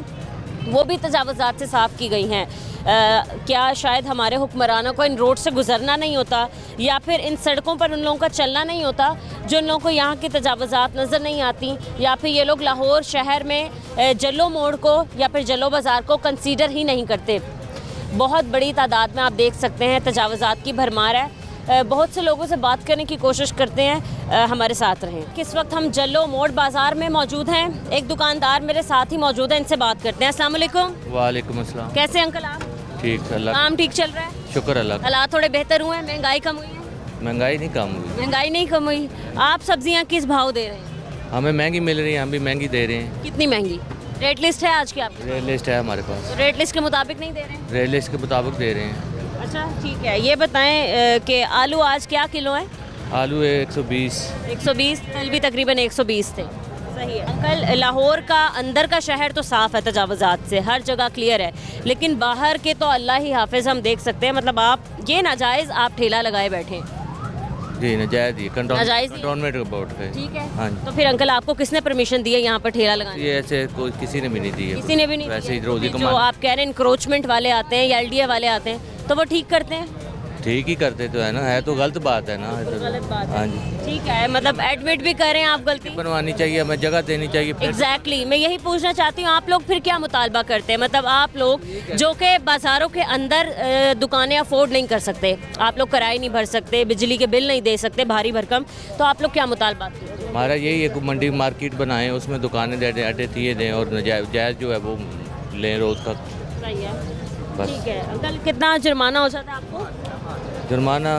A: वो भी तजावुज़ात से साफ़ की गई हैं। क्या शायद हमारे हुक्मरानों को इन रोड से गुज़रना नहीं होता या फिर इन सड़कों पर उन लोगों का चलना नहीं होता जो उन लोगों को यहाँ की तजावुज़ात नज़र नहीं आती, या फिर ये लोग लाहौर शहर में जल्लो मोड़ को या फिर जल्लो बाज़ार को कंसीडर ही नहीं करते। बहुत बड़ी तादाद में आप देख सकते हैं तजावुज़ात की भरमार है। बहुत से लोगों से बात करने की कोशिश करते हैं, हमारे साथ रहें। किस वक्त हम जल्लो मोड़ बाज़ार में मौजूद हैं, एक दुकानदार मेरे साथ ही मौजूद है, इनसे बात करते हैं। अस्सलाम वालेकुम।
J: वालेकुम अस्सलाम।
A: कैसे अंकल आप?
J: ठीक, अल्लाह
A: काम ठीक चल रहा है?
J: शुक्र अल्लाह।
A: हालात थोड़े बेहतर हुए हैं, महंगाई कम हुई है?
J: महंगाई नहीं कम हुई।
A: महंगाई नहीं कम हुई। आप सब्जियां किस भाव दे रहे हैं?
J: हमें महंगी मिल रही है, हम भी महंगी दे रहे हैं।
A: कितनी महंगी? रेट लिस्ट है आज की आपकी?
J: रेट लिस्ट है हमारे पास।
A: तो रेट लिस्ट के मुताबिक नहीं दे रहे हैं?
J: रेट लिस्ट के मुताबिक दे रहे हैं।
A: अच्छा ठीक है, ये बताएं कि आलू आज क्या किलो है?
J: आलू है 120।
A: 120, कल भी तकरीबन 120 थे। सही है अंकल। लाहौर का अंदर का शहर तो साफ़ है तजावुज़ात से, हर जगह क्लियर है, लेकिन बाहर के तो अल्लाह ही हाफिज़ हम देख सकते हैं। मतलब आप ये नाजायज़ आप ठेला लगाए बैठे हैं।
J: जी नाजायज़ ही,
A: नाजायज़ ही।
J: कंटोनमेंट बोर्ड पे।
A: ठीक है।
J: हाँ जी।
A: तो फिर अंकल आपको किसने परमिशन दी है यहाँ पर ठेला लगाने?
J: ये ऐसे कोई किसी ने भी नहीं दी है।
A: किसी ने भी नहीं
J: वैसे ही
A: दिया।
J: रोजी
A: जो
J: कमाने।
A: आप कह रहे हैं इंक्रोचमेंट वाले आते हैं या एलडीए वाले आते हैं तो वो ठीक करते हैं?
J: ठीक ही करते तो है ना, है तो गलत बात है ना।
A: गलत बात है।
J: हाँ जी।
A: ठीक है, मतलब एडमिट भी कर रहे हैं आप गलती?
J: बनवानी चाहिए, हमें जगह देनी चाहिए।
A: एग्जैक्टली मैं यही पूछना चाहती हूँ, आप लोग फिर क्या मुतालबा करते हैं? मतलब आप लोग जो कि बाज़ारों के अंदर दुकानें अफोर्ड नहीं कर सकते, आप लोग किराए नहीं भर सकते, बिजली के बिल नहीं दे सकते भारी भरकम, तो आप लोग क्या मुतालबा करते हैं?
J: हमारा यही है कि मंडी मार्केट बनाएं, उसमें दुकानें अड्डे दिए दें और जायज़ जो है वो लें रोज़ का।
A: सही है।
J: बस।
A: ठीक है अंकल, कितना जुर्माना हो जाता है आपको?
J: जुर्माना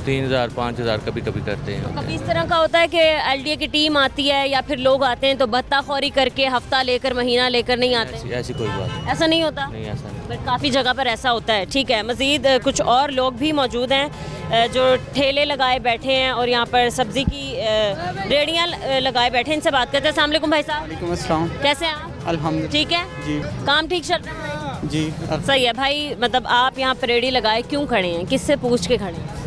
J: 3000 5000 कभी कभी करते हैं।
A: कभी इस तरह का होता है कि एलडीए की टीम आती है या फिर लोग आते हैं तो भत्ताखोरी करके हफ्ता लेकर महीना लेकर नहीं आते?
J: ऐसी कोई बात नहीं।
A: ऐसा नहीं होता?
J: नहीं, ऐसा नहीं।
A: बट काफ़ी जगह पर ऐसा होता है। ठीक है, मज़ीद कुछ और लोग भी मौजूद हैं जो ठेले लगाए बैठे हैं और यहाँ पर सब्ज़ी की रेहड़ियाँ लगाए बैठे हैं। इनसे बात करते हैं। अस्सलाम वालेकुम भाई साहब।
G: वालेकुम अस्सलाम।
A: कैसे हैं आप?
G: अल्हम्दुलिल्लाह।
A: ठीक है
G: जी
A: काम ठीक चल रहा है?
G: जी।
A: सही है भाई। मतलब आप यहाँ पर रेहड़ी लगाए क्यों खड़े हैं, किससे पूछ के खड़े हैं?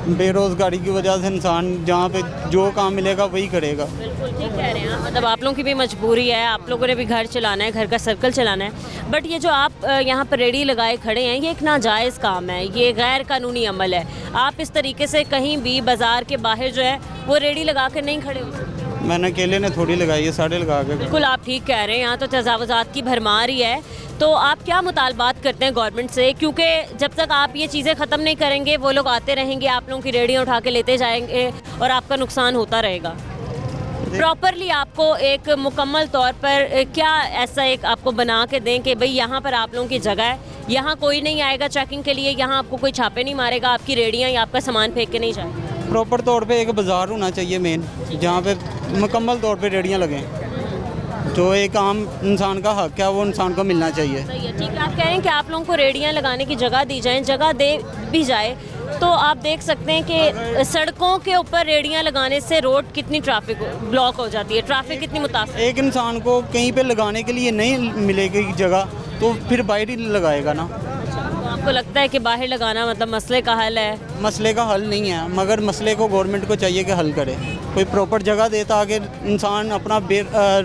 G: बेरोज़गारी की वजह से इंसान जहाँ पे जो काम मिलेगा वही करेगा।
A: बिल्कुल ठीक कह रहे हैं आप। मतलब आप लोगों की भी मजबूरी है, आप लोगों ने भी घर चलाना है, घर का सर्कल चलाना है। बट ये जो आप यहाँ पर रेडी लगाए खड़े हैं ये एक नाजायज़ काम है, ये गैर कानूनी अमल है। आप इस तरीके से कहीं भी बाज़ार के बाहर जो है वो रेडी लगा कर नहीं खड़े हो सकते।
G: मैंने अकेले ने थोड़ी लगाई है, साढ़े लगा के।
A: बिल्कुल आप ठीक कह रहे हैं, यहाँ तो तजावुज़ात की भरमार ही है। तो आप क्या मुतालबात करते हैं गवर्नमेंट से? क्योंकि जब तक आप ये चीज़ें ख़त्म नहीं करेंगे वो लोग आते रहेंगे, आप लोगों की रेहड़ियाँ उठा के लेते जाएंगे और आपका नुकसान होता रहेगा। प्रॉपरली आपको एक मुकम्मल तौर पर क्या ऐसा एक आपको बना के दें कि भाई यहाँ पर आप लोगों की जगह है, यहाँ कोई नहीं आएगा चेकिंग के लिए, यहाँ आपको कोई छापे नहीं मारेगा, आपकी रेहड़ियाँ या आपका सामान फेंक के नहीं जाएगा।
G: प्रॉपर तौर पे एक बाज़ार होना चाहिए मेन, जहाँ पे मुकम्मल तौर पे रेहड़ियाँ लगें। जो एक आम इंसान का हक है वो इंसान को मिलना चाहिए।
A: सही है। ठीक है, आप कह रहे हैं कि आप लोगों को रेहड़ियाँ लगाने की जगह दी जाए, जगह दे भी जाए तो आप देख सकते हैं कि सड़कों के ऊपर रेहड़ियाँ लगाने से रोड कितनी ट्रैफिक ब्लॉक हो जाती है, ट्रैफिक कितनी मुतासर।
G: एक इंसान को कहीं पे लगाने के लिए नहीं मिलेगी जगह तो फिर बाहर ही लगाएगा ना।
A: तो आपको लगता है कि बाहर लगाना मतलब मसले का हल है?
G: मसले का हल नहीं है, मगर मसले को गवर्नमेंट को चाहिए कि हल करे, कोई प्रॉपर जगह दे ताकि इंसान अपना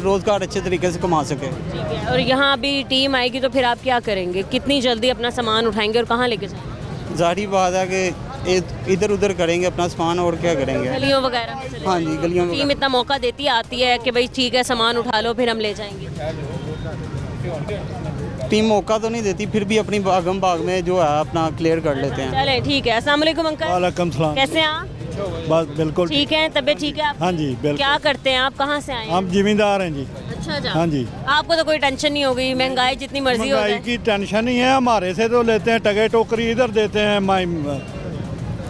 G: रोज़गार अच्छे तरीके से कमा सके।
A: ठीक है। और यहाँ अभी टीम आएगी तो फिर आप क्या करेंगे? कितनी जल्दी अपना सामान उठाएंगे और कहाँ लेके जाएंगे?
G: ज़ाहिर बात है कि इधर उधर करेंगे अपना सामान, और क्या करेंगे।
A: गलियों वगैरह में चले
G: हाँ जी, गलियों
A: टीम इतना मौका देती आती है कि भाई ठीक है सामान उठा लो फिर हम ले जाएंगे।
G: टीम मौका तो नहीं देती, फिर भी अपनी भागम भाग में जो है अपना क्लियर कर लेते हैं।
A: चले ठीक है। अस्सलाम वालेकुम अंकल।
K: वालेकुम सलाम।
A: कैसे हैं आप?
K: बस बिल्कुल
A: ठीक है, तबीयत ठीक है आप?
K: हाँ जी बिल्कुल।
A: क्या करते हैं आप, कहाँ से आए हैं?
K: हम जिम्मेदार हैं जी।
A: अच्छा जा।
K: हाँ जी।
A: आपको तो कोई टेंशन नहीं होगी, महंगाई जितनी मर्जी हो
K: महंगाई
A: जाए।
K: की टेंशन नहीं है, हमारे से तो लेते हैं टगे टोकरी इधर देते हैं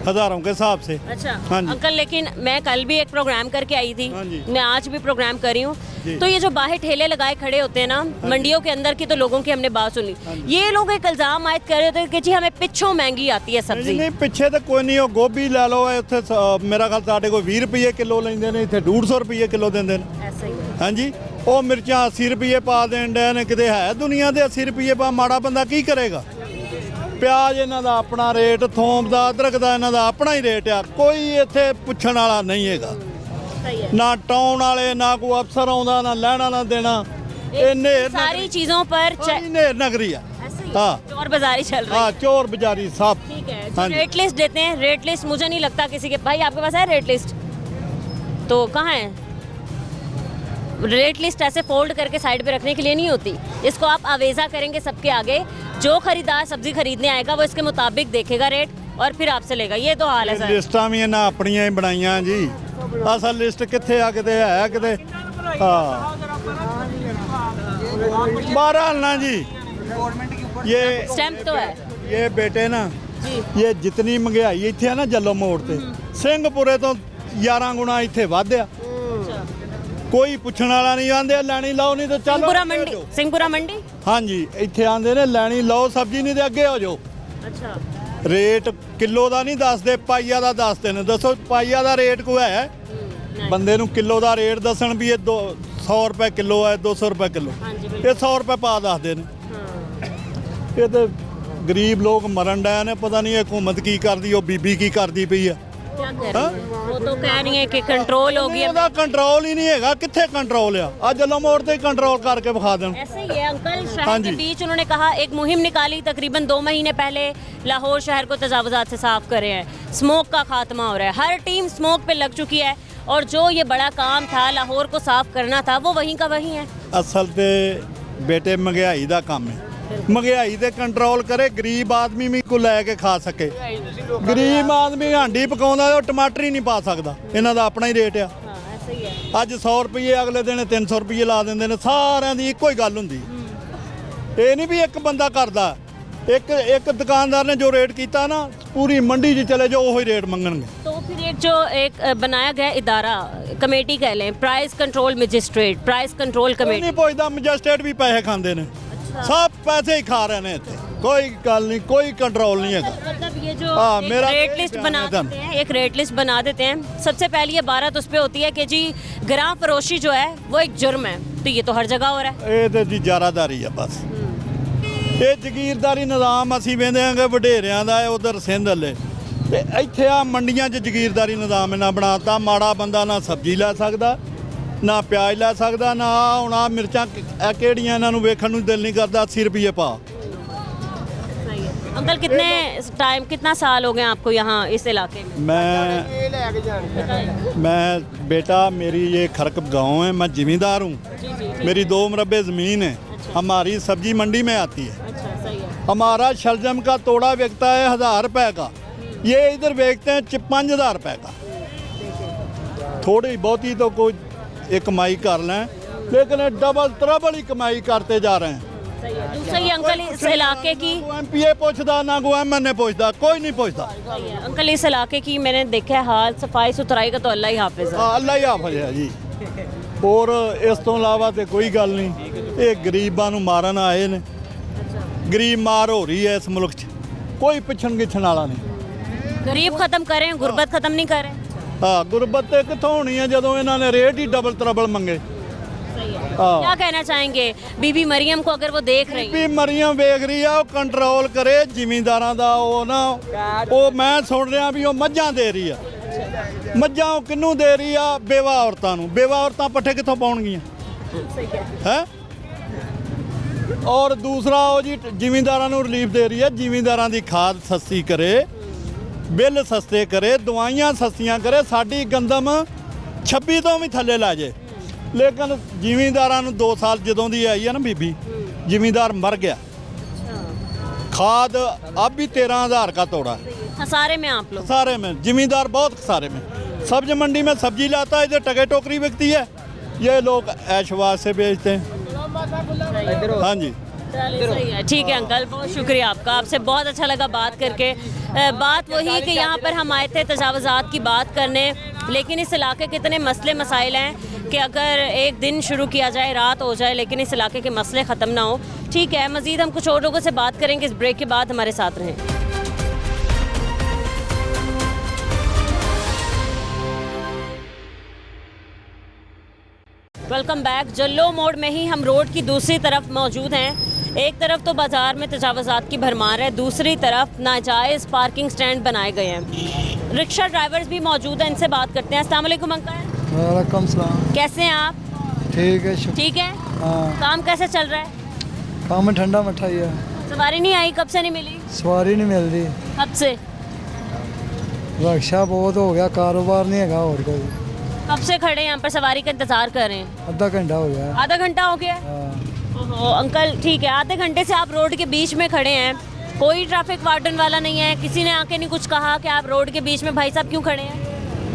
K: हज़ारों के हिसाब से।
A: अच्छा
K: हाँ जी।
A: अंकल, लेकिन मैं कल भी एक प्रोग्राम करके आई थी,
K: हाँ जी।
A: मैं आज भी प्रोग्राम कर रही हूँ,
K: जी।
A: तो ये जो बाहर ठेले लगाए खड़े होते हैं ना मंडियों के अंदर की, तो लोगों की हमने बात सुनी, ये लोग एक इल्जाम आयद कर रहे थे कि जी हमें पिछों महंगी आती है सब्जी।
K: नहीं पिछे तो कोई नहीं, गोभी ले लो उत्थे मेरा ख्याल साढ़े को 20 रुपये किलो लेंदे ने, इत्थे 150 रुपये किलो देंदे ने।
A: ऐसा ही है।
K: हाँ जी, ਉਹ ਮਿਰਚਾਂ 80 ਰੁਪਏ ਪਾ ਦੇਣ ਡਏ ਨੇ, ਕਿਤੇ ਹੈ ਦੁਨੀਆ ਦੇ 80 ਰੁਪਏ ਪਾ, ਮਾੜਾ ਬੰਦਾ ਕੀ ਕਰੇਗਾ। ਪਿਆਜ਼ ਇਹਨਾਂ ਦਾ ਆਪਣਾ ਰੇਟ, ਥੋਮ ਦਾ ਅਦਰਕ ਦਾ ਇਹਨਾਂ ਦਾ ਆਪਣਾ ਹੀ ਰੇਟ ਆ, ਕੋਈ ਇੱਥੇ ਪੁੱਛਣ ਵਾਲਾ ਨਹੀਂ ਹੈਗਾ।
A: सही है।
K: ਨਾ ਟਾਉਣ ਵਾਲੇ, ਨਾ ਕੋਈ ਅਫਸਰ ਆਉਂਦਾ, ਨਾ ਲੈਣਾ ਨਾ ਦੇਣਾ। ਇਹ ਨੇਰ
A: सारी चीजों पर
K: ਨੇਰ ਨਗਰੀ ਆ।
A: ऐसे ही
K: हाँ।
A: चोर बाजारी चल रही
K: हाँ,
A: है।
K: चोर बाजारी सब।
A: ठीक है,
K: हाँ
A: जो
K: जी।
A: रेट लिस्ट देते हैं, रेट लिस्ट मुझे नहीं लगता किसी के भाई आपके पास है रेट लिस्ट, तो कहाँ है रेट लिस्ट? ऐसे फोल्ड करके साइड पे रखने के लिए नहीं होती, इसको आप आवेजा करेंगे सबके आगे, जो खरीदार सब्जी खरीदने आएगा वो इसके मुताबिक देखेगा रेट और फिर आपसे लेगा। ये तो हाल है सर।
K: ਲਿਸਟਾਂ ਵੀ ਇਹਨਾਂ ਆਪਣੀਆਂ ਹੀ ਬਣਾਈਆਂ ਜੀ, ਅਸਲ ਲਿਸਟ ਕਿੱਥੇ ਆ, ਕਿਤੇ ਹੈ ਕਿਤੇ। हाँ 12 ना जी, ये
A: स्टैंप तो है
K: ये बेटे ना,
A: जी।
K: ये जितनी महंगाई ਇੱਥੇ ਆ ਨਾ ਜੱਲੋ ਮੋੜ ਤੇ, ਸਿੰਘਪੁਰੇ ਤੋਂ 11 ਗੁਣਾ ਇੱਥੇ ਵਧਿਆ। ਕੋਈ ਪੁੱਛਣ ਵਾਲਾ ਨਹੀਂ, ਆਂਦੇ ਲੈਣੀ ਲਾਓ ਨਹੀਂ ਤਾਂ ਚੱਲ।
A: सिंहपुरा मंडी।
K: हाँ जी, ਇੱਥੇ ਆਂਦੇ ਨੇ ਲੈਣੀ ਲਾਓ ਸਬਜ਼ੀ, ਨਹੀਂ ਤੇ ਅੱਗੇ ਹੋ ਜਾਓ।
A: अच्छा
K: ਰੇਟ ਕਿਲੋ ਦਾ ਨਹੀਂ ਦੱਸਦੇ, ਪਾਈਆ ਦਾ ਦੱਸਦੇ ਨੇ। ਦੱਸੋ ਪਾਈਆ ਦਾ ਰੇਟ ਕੋਈ ਹੈ? ਬੰਦੇ ਨੂੰ ਕਿਲੋ ਦਾ ਰੇਟ ਦੱਸਣ ਵੀ ਇਹ 100 ਰੁਪਏ ਕਿਲੋ ਹੈ, 200 ਰੁਪਏ ਕਿਲੋ, ਇਹ 100 ਰੁਪਏ ਪਾ ਦੱਸਦੇ ਨੇ। ਇਹ ਤੇ ਗਰੀਬ ਲੋਕ ਮਰਨ ਡਏ ਨੇ, ਪਤਾ ਨਹੀਂ ਇਹ ਹਕੂਮਤ ਕੀ ਕਰਦੀ, ਉਹ ਬੀਬੀ ਕੀ ਕਰਦੀ ਪਈ ਆ।
A: क्या कह रही है? वो तो कह रही है कि कंट्रोल हो गया।
K: ਉਹਦਾ ਕੰਟਰੋਲ ਹੀ ਨਹੀਂ ਹੈਗਾ, ਕਿੱਥੇ ਕੰਟਰੋਲ ਆ। ਆ ਜੱਲੋ ਮੋੜ ਤੇ ਕੰਟਰੋਲ ਕਰਕੇ ਵਿਖਾ ਦੇਣ।
A: ऐसे ही है अंकल, शहर
K: हाँ
A: के
K: जी।
A: बीच उन्होंने कहा एक मुहिम निकाली तकरीबन 2 महीने पहले, लाहौर शहर को तजावुजात से साफ कर रहे हैं, स्मोक का खात्मा हो रहा है, हर टीम स्मोक पे लग चुकी है, और जो ये बड़ा काम था लाहौर को साफ करना था वो वहीं का वहीं है।
K: ਅਸਲ ਤੇ ਬੇਟੇ ਮਹਿੰਗਾਈ ਦਾ ਕੰਮ ਹੈ, ਮਹਿੰਗਾਈ ਤੇ ਕੰਟਰੋਲ ਕਰੇ, ਗਰੀਬ ਆਦਮੀ ਵੀ ਕੋ ਲੈ ਕੇ ਖਾ ਸਕੇ। ਗਰੀਬ ਆਦਮੀ ਹਾਂਡੀ ਪਕਾਉਂਦਾ, ਉਹ ਟਮਾਟਰ ਹੀ ਨਹੀਂ ਪਾ ਸਕਦਾ, ਇਹਨਾਂ ਦਾ ਆਪਣਾ ਹੀ ਰੇਟ ਆ।
A: हाँ, ऐसे ही है।
K: ਅੱਜ 100 ਰੁਪਏ ਅਗਲੇ ਦਿਨ 300 ਰੁਪਏ ਲਾ ਦਿੰਦੇ ਨੇ, ਸਾਰਿਆਂ ਦੀ ਇੱਕੋ ਹੀ ਗੱਲ ਹੁੰਦੀ। ਇਹ ਨਹੀਂ ਵੀ ਇੱਕ ਬੰਦਾ ਕਰਦਾ, ਇੱਕ ਦੁਕਾਨਦਾਰ ਨੇ ਜੋ ਰੇਟ ਕੀਤਾ ਨਾ, ਪੂਰੀ ਮੰਡੀ 'ਚ ਚਲੇ ਜਾਓ ਉਹੀ ਰੇਟ ਮੰਗਣਗੇ।
A: तो फिर एक जो एक बनाया गया इदारा, कमेटी कह लें, price control magistrate, price control
K: ਕੋਈ
A: कमेटी।
K: ਨਹੀਂ ਪੁੱਛਦਾ, ਮੈਜਿਸਟ੍ਰੇਟ ਵੀ ਪੈਸੇ ਖਾਂਦੇ ਨੇ, ਸਭ ਪੈਸੇ ਹੀ ਖਾ ਰਹੇ ਨੇ ਇੱਥੇ, ਕੋਈ ਗੱਲ ਨਹੀਂ, ਕੋਈ ਕੰਟਰੋਲ ਨਹੀਂ ਹੈਗਾ।
A: मतलब ये जो
K: हाँ,
A: एक
K: मेरा
A: रेट
K: यही
A: लिस्ट
K: ध्यान
A: बना
K: है धन।
A: देते हैं, एक रेट लिस्ट बना देते हैं, सबसे पहले ये बात उस पर होती है कि जी ग्राम फरोशी जो है वो एक जुर्म है, तो ये तो हर जगह हो रहा है।
K: ਇਹ ਤੇ ਜੀ ਜਾਰਾਦਾਰੀ ਆ ਬਸ। ਇਹ ਜ਼ਗੀਰਦਾਰੀ ਨਿਜ਼ਾਮ ਅਸੀਂ ਵੇਂਦੇ ਆਂਗੇ ਵਡੇਰਿਆਂ ਦਾ, ਉਧਰ ਸਿੰਧ ਵਾਲੇ, ਤੇ ਇੱਥੇ ਆ ਮੰਡੀਆਂ 'ਚ ਜ਼ਗੀਰਦਾਰੀ ਨਿਜ਼ਾਮ ਇਹਨਾਂ ਬਣਾਤਾ। ਮਾੜਾ ਬੰਦਾ ਨਾ ਸਬਜ਼ੀ ਲੈ ਸਕਦਾ, ਨਾ ਪਿਆਜ਼ ਲੈ ਸਕਦਾ, ਨਾ ਹੁਣ ਆਹ ਮਿਰਚਾਂ ਇਹ ਕਿਹੜੀਆਂ, ਇਹਨਾਂ ਨੂੰ ਵੇਖਣ ਨੂੰ ਦਿਲ ਨਹੀਂ ਕਰਦਾ। 80 ਰੁਪਏ ਪਾ।
A: सही है। अंकल कितने टाइम, कितना साल हो गए आपको यहाँ इस इलाके में?
K: मैं बेटा, मेरी ये खरक गांव है, मैं जिम्मेदार हूँ, मेरी 2 मरबे ज़मीन है, हमारी सब्जी मंडी में आती है।
A: अच्छा, सही है।
K: हमारा शलजम का तोड़ा बिकता है 1000 रुपए का, ये इधर बेचते हैं 5000 रुपए का। थोड़ी बहुत ही तो कोई एक कमाई कर लें, लेकिन डबल ट्रबल ही कमाई करते जा रहे हैं।
A: सही है। दूसरा ये अंकल इस इलाके की,
K: MPA पूछता ना कोई MNA पूछता, कोई नहीं पूछता।
A: सही है अंकल, इस इलाके की मैंने देखा है हाल, सफाई सुथराई का तो अल्लाह ही हाफिज है।
K: हाँ, अल्लाह ही हाफिज है जी। और इस तो इलावा तो कोई गल नहीं, ये गरीबां नूं मारन आए ने, गरीब मार हो रही है इस मुल्क 'ਚ, कोई पिछन गिछन वाला नहीं।
A: गरीब खत्म करें, गुर्बत खत्म नहीं करें।
K: हाँ, गुरबत ते कित्थों होनी है जदों इन्हां ने रेट ही डबल ट्रबल मंगे। हाँ।
A: क्या कहना चाहेंगे बीबी मरियम को, अगर वो देख रही
K: ਬੀਬੀ ਮਰੀਮ ਵੇਖ ਰਹੀ ਆ, ਉਹ ਕੰਟਰੋਲ ਕਰੇ ਜ਼ਿਮੀਂਦਾਰਾਂ ਦਾ। ਉਹ ਨਾ, ਉਹ ਮੈਂ ਸੁਣ ਰਿਹਾ ਵੀ ਉਹ ਮੱਝਾਂ ਦੇ ਰਹੀ ਆ, ਮੱਝਾਂ ਉਹ ਕਿਹਨੂੰ ਦੇ ਰਹੀ ਆ? ਬੇਵਾ ਔਰਤਾਂ ਨੂੰ। ਬੇਵਾ ਔਰਤਾਂ ਪੱਠੇ ਕਿੱਥੋਂ ਪਾਉਣਗੀਆਂ ਹੈ? ਔਰ ਦੂਸਰਾ ਉਹ ਜੀ ਜ਼ਿਮੀਂਦਾਰਾਂ ਨੂੰ ਰਿਲੀਫ ਦੇ ਰਹੀ ਆ, ਜ਼ਿਮੀਂਦਾਰਾਂ ਦੀ ਖਾਦ ਸਸਤੀ ਕਰੇ, ਬਿੱਲ ਸਸਤੇ ਕਰੇ, ਦਵਾਈਆਂ ਸਸਤੀਆਂ ਕਰੇ, ਸਾਡੀ ਗੰਦਮ 26 ਤੋਂ ਵੀ ਥੱਲੇ ਲਾ ਜੇ। ਲੇਕਿਨ ਜ਼ਿਮੀਂਦਾਰਾਂ ਨੂੰ 2 ਸਾਲ ਜਦੋਂ ਦੀ ਆਈ ਹੈ ਨਾ ਬੀਬੀ, ਜ਼ਿਮੀਂਦਾਰ ਮਰ ਗਿਆ। खाद अब भी 13,000 का तोड़ा,
A: खसारे में आप लोग?
K: खसारे में, जिमींदार बहुत खसारे में। सब्जी मंडी में सब्जी लाता है, इधर टके टोकरी बिकती है, ये लोग ऐशवाज से बेचते हैं। हाँ जी,
A: सही है, ठीक है अंकल, बहुत शुक्रिया आपका, आपसे बहुत अच्छा लगा बात करके। बात वही कि यहाँ पर हम आए थे तजावुज़ात की बात करने, लेकिन इस इलाके के इतने मसले मसाइल हैं कि अगर एक दिन शुरू किया जाए, रात हो जाए, लेकिन इस इलाके के मसले ख़त्म ना हो। ठीक है, मज़ीद हम कुछ और लोगों से बात करेंगे इस ब्रेक के बाद, हमारे साथ रहें। Welcome back. जल्लो मोड़ में ही हम रोड की दूसरी तरफ मौजूद हैं। एक तरफ तो बाज़ार में तजावुज़ात की भरमार है, दूसरी तरफ नाजायज़ पार्किंग स्टैंड बनाए गए हैं। रिक्शा ड्राइवर्स भी मौजूद हैं, इनसे बात करते हैं। अस्सलाम वालेकुम अंकल।
L: वालेकुम सलाम।
A: कैसे हैं आप?
L: ठीक है,
A: ठीक है।
L: हाँ।
A: काम कैसे चल रहा है?
L: काम में ठंडा मठा ही है।
A: सवारी नहीं आई, कब से नहीं मिली?
L: सवारी नहीं मिल रही,
A: कब से?
L: रक्षा बहुत हो गया, कारोबार नहीं है और कोई।
A: कब से खड़े हैं यहाँ पर, सवारी का इंतजार कर रहे हैं?
L: आधा घंटा हो गया।
A: आधा घंटा हो गया? ओहो अंकल, ठीक है, आधे घंटे से आप रोड के बीच में खड़े हैं, कोई ट्रैफिक वार्डन वाला नहीं है, किसी ने आके नहीं कुछ कहा कि आप रोड के बीच में भाई साहब क्यों खड़े हैं?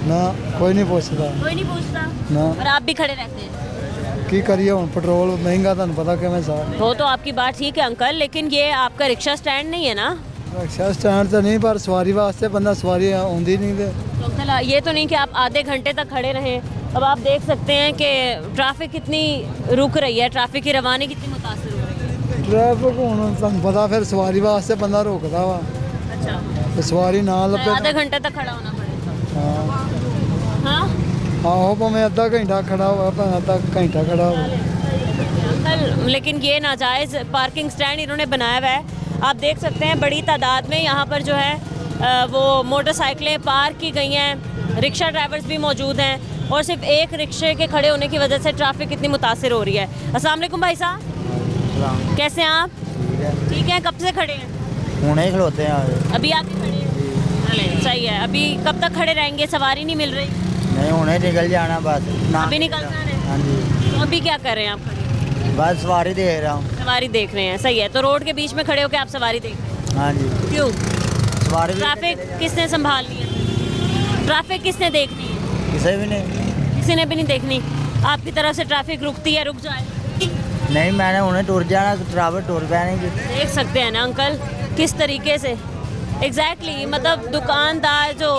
L: ना, कोई नहीं पूछता।
A: कोई नहीं पूछता
L: ना।
A: और आप भी खड़े रहते हैं?
L: की करिए, हूँ पेट्रोल महंगा, तुम पता कि मैं साहब।
A: वो तो आपकी बात ठीक है अंकल, लेकिन ये आपका रिक्शा स्टैंड नहीं है ना?
L: रिक्शा स्टैंड तो नहीं, पर सवारी वास्ते बंदा सवारी आती नहीं दे।
A: तो अंकल ये तो नहीं कि आप आधे घंटे तक खड़े रहें। अब आप देख सकते हैं कि ट्रैफिक कितनी रुक रही है, ट्रैफिक की रवानी कितनी मुतासर हो रही है।
L: ट्रैफिक हूँ तुम पता, फिर सवारी वास्ते बंदा रोकता वा।
A: अच्छा,
L: तो सवारी ना लगे,
A: आधे घंटे तक खड़ा होना पड़ेगा।
L: हाँ
A: हाँ,
L: आहो, भावें आधा घंटा खड़ा हुआ, भावें आधा घंटा खड़ा हुआ।
A: अंकल लेकिन ये नाजायज़ पार्किंग स्टैंड इन्होंने बनाया हुआ है। आप देख सकते हैं बड़ी तादाद में यहाँ पर जो है वो मोटरसाइकिलें पार्क की गई हैं, रिक्शा ड्राइवर्स भी मौजूद हैं, और सिर्फ एक रिक्शे के खड़े होने की वजह से ट्रैफिक इतनी मुतासिर हो रही है। अस्सलाम वालेकुम भाई साहब, कैसे हैं आप? ठीक है, कब से खड़े हैं?
M: हुणे खड़ोते हैं,
A: अभी आके खड़े हैं? चलें, सही है। अभी कब तक खड़े रहेंगे, सवारी नहीं मिल रही?
M: नहीं, हुणे निकल जाना बस।
A: अभी निकल जा रहे हैं?
M: हाँ जी।
A: तो अभी क्या कर रहे हैं आप खड़े?
M: बस सवारी देख रहा हूँ।
A: सवारी देख रहे हैं, सही है। तो रोड के बीच में खड़े होकर आप सवारी देख रहे हैं?
M: हाँ जी।
A: क्यों?
M: सवारी
A: ट्रैफिक किसने संभालनी है? ट्रैफिक किसने देखनी है?
M: किसी भी नहीं,
A: किसी ने भी नहीं देखनी। आपकी तरफ से ट्रैफिक रुकती है, रुक जाए।
M: नहीं, मैंने उन्हें टूर जाना, ट्रैवल टूर पे नहीं।
A: देख सकते हैं ना अंकल किस तरीके से एग्जैक्टली मतलब दुकानदार जो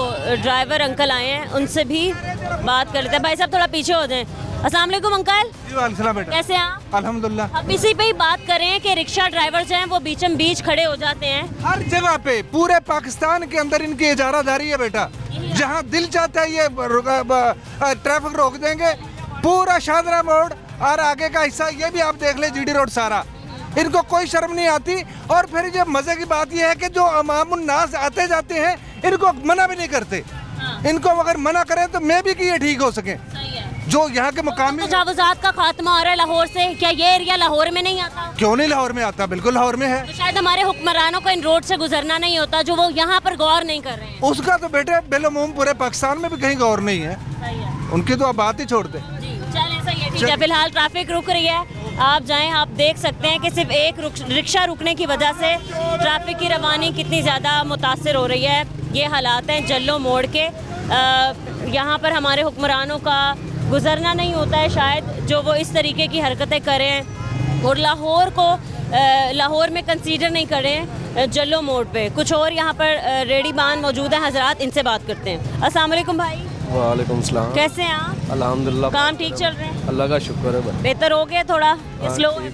A: ड्राइवर अंकल आए हैं उनसे भी बात कर लेते हैं। भाई साहब थोड़ा पीछे हो जाएं। अस्सलाम वालेकुम अंकल।
N: बेटा,
A: कैसे हैं आप?
N: अल्हम्दुलिल्लाह।
A: अब इसी पे ही बात कर रहे हैं कि रिक्शा ड्राइवर जो हैं वो बीचम बीच खड़े हो जाते हैं
N: हर जगह पे, पूरे पाकिस्तान के अंदर इनकी इजारादारी है बेटा। जहाँ दिल चाहता है ये ट्रैफिक रोक देंगे, पूरा शाहजहां रोड और आगे का हिस्सा ये भी आप देख ले, जीडी रोड सारा। इनको कोई शर्म नहीं आती। और फिर ये मजे की बात ये है कि जो अमामुन नास आते जाते हैं इनको मना भी नहीं करते। इनको अगर मना करें तो मैं भी कि ये ठीक हो सके। जो यहाँ के मुकामी
A: तजावुज़ात का खात्मा हो रहा है लाहौर से, क्या ये एरिया लाहौर में नहीं आता?
N: क्यों नहीं लाहौर में आता, बिल्कुल लाहौर में है।
A: तो शायद हमारे हुक्मरानों को इन रोड से गुजरना नहीं होता, जो वो यहाँ पर गौर नहीं कर रहे हैं।
N: उसका तो बेटे बेलुमूम पूरे पाकिस्तान में भी कहीं गौर नहीं है, उनकी तो अब बात ही छोड़ दे।
A: चलें, सही है, ठीक है। फिलहाल ट्रैफिक रुक रही है, आप जाएं, आप देख सकते हैं कि सिर्फ एक रिक्शा रुकने की वजह से ट्रैफिक की रवानी कितनी ज़्यादा मुतासर हो रही है। ये हालात हैं जल्लो मोड़ के। यहाँ पर हमारे हुक्मरानों का गुजरना नहीं होता है शायद, जो वो इस तरीके की हरकतें करें और लाहौर को लाहौर में कंसीडर नहीं करें जल्लो मोड़ पे। कुछ और यहाँ पर रेडीबान मौजूद हैं हजरात, इनसे बात करते हैं। अस्सलाम वालेकुम भाई।
O: वालेकुम सलाम।
A: कैसे हैं आप?
O: अल्हम्दुलिल्लाह।
A: काम ठीक चल रहे हैं?
O: अल्लाह का शुक्र है।
A: बेहतर हो गया थोड़ा, स्लो है?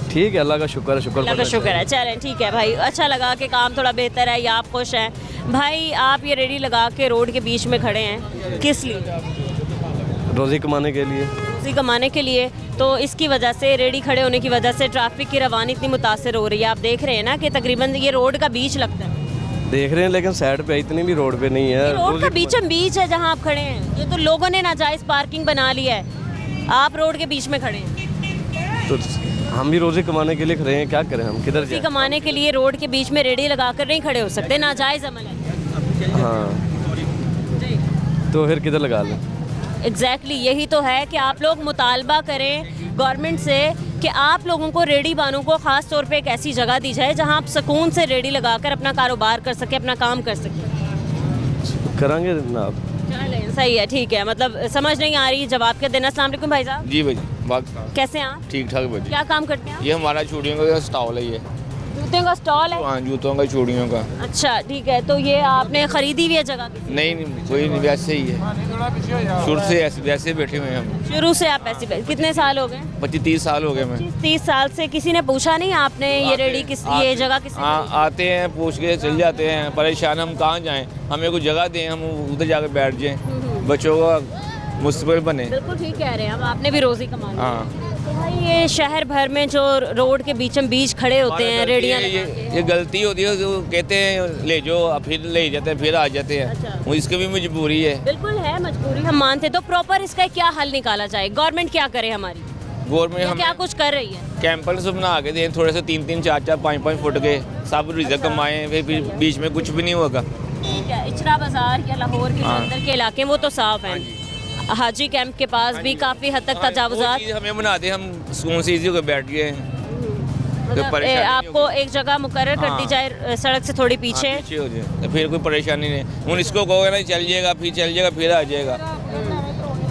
O: ठीक है, अल्लाह का शुक्र है।
A: अल्लाह का शुक्र है। चलें, ठीक है भाई, अच्छा लगा कि काम थोड़ा बेहतर है या आप खुश हैं। भाई आप ये रेडी लगा के रोड के बीच में खड़े हैं, किस लिए?
O: रोज़ी कमाने के लिए।
A: रोज़ी कमाने के लिए। तो इसकी वजह से, रेडी खड़े होने की वजह से ट्रैफिक की रवानी इतनी मुतासर हो रही है। आप देख रहे हैं ना कि तकरीबन ये रोड का बीच लगता है।
O: देख रहे हैं, लेकिन साइड पे इतनी भी रोड पे नहीं है।
A: रोड का बीचम बीच है जहाँ आप खड़े हैं। ये तो लोगों ने नाजायज़ पार्किंग बना ली है, आप रोड के बीच में खड़े हैं।
O: तो हम भी रोज़ी कमाने के लिए खड़े हैं, क्या करें हम, किधर
A: रोज़ी
O: जाएं?
A: कमाने के लिए रोड के बीच में रेडी लगा कर नहीं खड़े हो सकते, नाजायज़ अमल है।
O: हाँ तो फिर किधर लगा लें।
A: एग्जैक्टली यही तो है कि आप लोग मुतालबा करें गवर्नमेंट से कि आप लोगों को रेडी वालों को ख़ास तौर पे एक ऐसी जगह दी जाए जहां आप सुकून से रेडी लगाकर अपना कारोबार कर सकें, अपना काम कर सकें।
O: करांगे जनाब।
A: चलें, सही है, ठीक है। मतलब समझ नहीं आ रही जवाब के देना। अस्सलाम वालेकुम भाई साहब।
P: जी भाई बात
A: कैसे हैं आप?
P: ठीक ठाक भाई।
A: क्या काम करते हैं?
P: ये हमारा चूड़ियों का स्टॉल है, ये
A: जूतों का स्टॉल है।
P: हाँ जूतों का चूड़ियों का।
A: अच्छा ठीक है, तो ये आपने खरीदी हुई है जगह?
P: नहीं कोई नहीं, वैसे ही है, शुरू से ऐसे वैसे बैठे हुए हैं हम।
A: शुरू से आप ऐसे कितने साल हो गए?
P: 25-30 साल हो गए मैं।
A: 30 साल से किसी ने पूछा नहीं आपने ये रेडी किस ये जगह किस?
P: आते हैं पूछ के चल जाते हैं, परेशान हम कहाँ जाएं, हमें कोई जगह दें, हम उधर जाकर बैठ जाएं, बच्चों का मुस्तकबिल बने।
A: बिल्कुल ठीक कह रहे हैं, अब आपने भी रोजी कमानी है।
P: हाँ
A: तो भाई ये शहर भर में जो रोड के बीचम बीच खड़े होते हैं रेडियाँ,
P: ये गलती होती है, जो कहते हैं ले जाओ, फिर ले जाते हैं, फिर आ जाते हैं।
A: अच्छा।
P: इसकी भी मजबूरी है।
A: बिल्कुल है मजबूरी, हम मानते हैं। तो प्रॉपर इसका क्या हल निकाला जाए? गवर्नमेंट क्या करे हमारी?
P: गवर्नमेंट हम
A: क्या कुछ कर रही है?
P: कैंपस बना के दें थोड़े से, 3-3, 4-4, 5-5 फुट के, सब रिजल्ट कमाएं, फिर बीच में कुछ भी नहीं होगा।
A: ठीक है, इचरा बाजार या लाहौर के अंदर के इलाके वो तो साफ हैं। हाजी कैंप के पास भी काफ़ी हद तक तजावुज़ात
P: हमें बना दे, हम सुकून से इजी होकर बैठ गए।
A: मतलब आपको एक जगह मुकर्रर कर दी जाए सड़क से थोड़ी पीछे,
P: हो जाए, तो फिर कोई परेशानी नहीं। हूँ इसको कहोगे ना चल जाएगा, फिर आ जाएगा।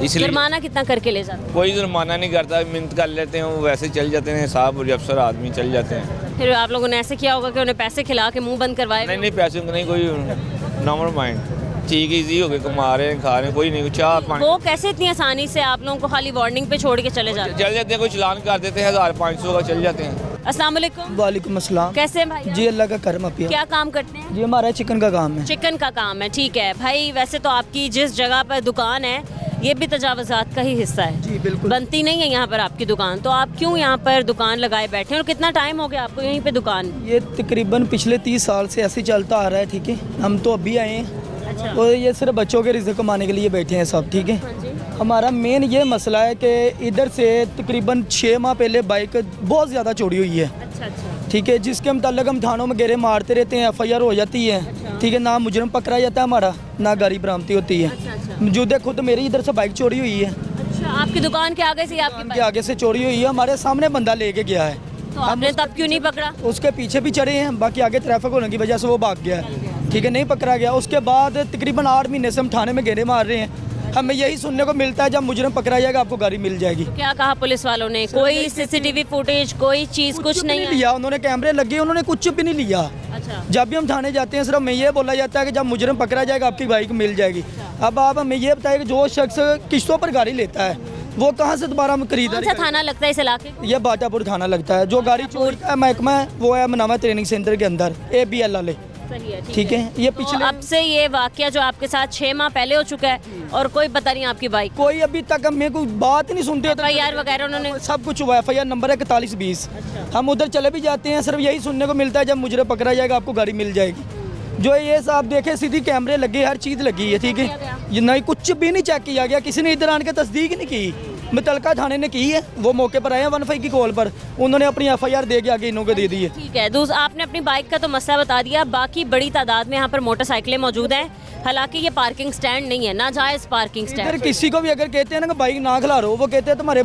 P: इसलिए
A: जुर्माना कितना करके ले जाते?
P: कोई जुर्माना नहीं करता, मिन्नत कर लेते हैं, वो वैसे चल जाते हैं, साहब और अफसर आदमी चल जाते हैं।
A: फिर आप लोगों ने ऐसे किया होगा कि उन्हें पैसे खिला के मुंह बंद करवाए?
P: नहीं पैसे नहीं, कोई नॉर्मल माइंड, ठीक इजी हो गए, कमा रहे हैं, खा रहे हैं, कोई नहीं, चाह पानी।
A: वो कैसे इतनी आसानी से आप लोगों को खाली वार्निंग पे छोड़ के चले जाते
P: हैं? कोई चलान कर देते हैं, 1500 का चल जाते हैं।
A: अस्सलाम वालेकुम।
L: वालेकुम अस्सलाम।
A: कैसे हैं भाई?
L: जी अल्लाह का करम अपिया।
A: क्या काम करते हैं?
L: जी हमारा चिकन का काम है।
A: चिकन का काम है, ठीक है भाई। वैसे तो आपकी जिस जगह पर दुकान है ये भी तजावुज़ात का ही हिस्सा है।
L: जी बिल्कुल।
A: बनती नहीं है यहाँ पर आपकी दुकान, तो आप क्यों यहाँ पर दुकान लगाए बैठे हैं और कितना टाइम हो गया आपको यहीं पे दुकान?
L: ये तकरीबन पिछले 30 साल से ऐसे चलता आ रहा है, ठीक है। हम तो अभी आए हैं।
A: अच्छा।
L: और ये सिर्फ बच्चों के रिज़्क़ कमाने के लिए बैठे हैं सब, ठीक है। हमारा मेन ये मसला है कि इधर से तकरीबन 6 माह पहले बाइक बहुत ज़्यादा चोरी हुई है, ठीक है, जिसके मुताल्लिक़ हम थानों में घेरे मारते रहते हैं, FIR हो जाती है, ठीक है, ना मुजरम पकड़ा जाता है हमारा, ना गाड़ी बरामदी होती है। मौजूदा खुद मेरी इधर से बाइक चोरी हुई है।
A: अच्छा, आपकी दुकान के आगे से? आपके
L: आगे से चोरी हुई है, हमारे सामने बंदा लेके गया है।
A: तो आपने तब क्यों नहीं पकड़ा?
L: उसके पीछे भी चढ़े हैं, बाकी आगे ट्रैफिक होने की वजह से वो भाग गया है, ठीक है, नहीं पकड़ा गया। उसके बाद तकरीबन 8 महीने से हम थाने में घेरे मार रहे हैं। हमें यही सुनने को मिलता है जब मुजरम पकड़ा जाएगा आपको गाड़ी मिल जाएगी।
A: क्या कहा पुलिस वालों ने? कोई CCTV फुटेज, कोई चीज़ कुछ नहीं
L: लिया उन्होंने? कैमरे लगे, उन्होंने कुछ भी नहीं लिया।
A: अच्छा।
L: जब भी हम थाने जाते हैं सिर्फ हमें ये बोला जाता है कि जब मुजरम पकड़ा जाएगा आपकी बाइक मिल जाएगी। अब आप हमें ये बताइए कि जो शख्स किस्तों पर गाड़ी लेता है वो कहाँ से दोबारा खरीदारी?
A: कौन सा थाना लगता है इस इलाके?
L: ये बाटापुर थाना लगता है। जो गाड़ी चोरी का महकमा है वो है मनामा ट्रेनिंग सेंटर के अंदर, ABL वाले,
A: सही है,
L: ठीक है। ये पिछले
A: अब से ये वाकया जो आपके साथ 6 माह पहले हो चुका है और कोई पता नहीं आपकी बाइक?
L: कोई अभी तक हमें कोई बात ही नहीं सुनते।
A: FIR वगैरह उन्होंने
L: सब कुछ हुआ है। FIR नंबर है 4120। हम उधर चले भी जाते हैं, सिर्फ यही सुनने को मिलता है जब मुजरम पकड़ा जाएगा आपको गाड़ी मिल जाएगी। जो ये साहब देखे सीधी कैमरे लगे, हर चीज़ लगी है, ठीक है। ये नहीं कुछ भी नहीं चेक किया गया, किसी ने इधर आने के तस्दीक नहीं की। मुतलका थाने ने की है, वो मौके पर आए हैं 15 की कॉल पर, उन्होंने अपनी FIR दे के आगे इन्हों को दे दी है।
A: ठीक है, आपने अपनी बाइक का तो मसला बता दिया, बाकी बड़ी तादाद में यहाँ पर मोटरसाइकिलें मौजूद हैं। हालांकि ये पार्किंग स्टैंड नहीं है, नाजायज़ पार्किंग स्टैंड।
L: किसी को भी अगर कहते हैं ना कि बाइक ना खिला रहो, वो कहते हैं तुम्हारे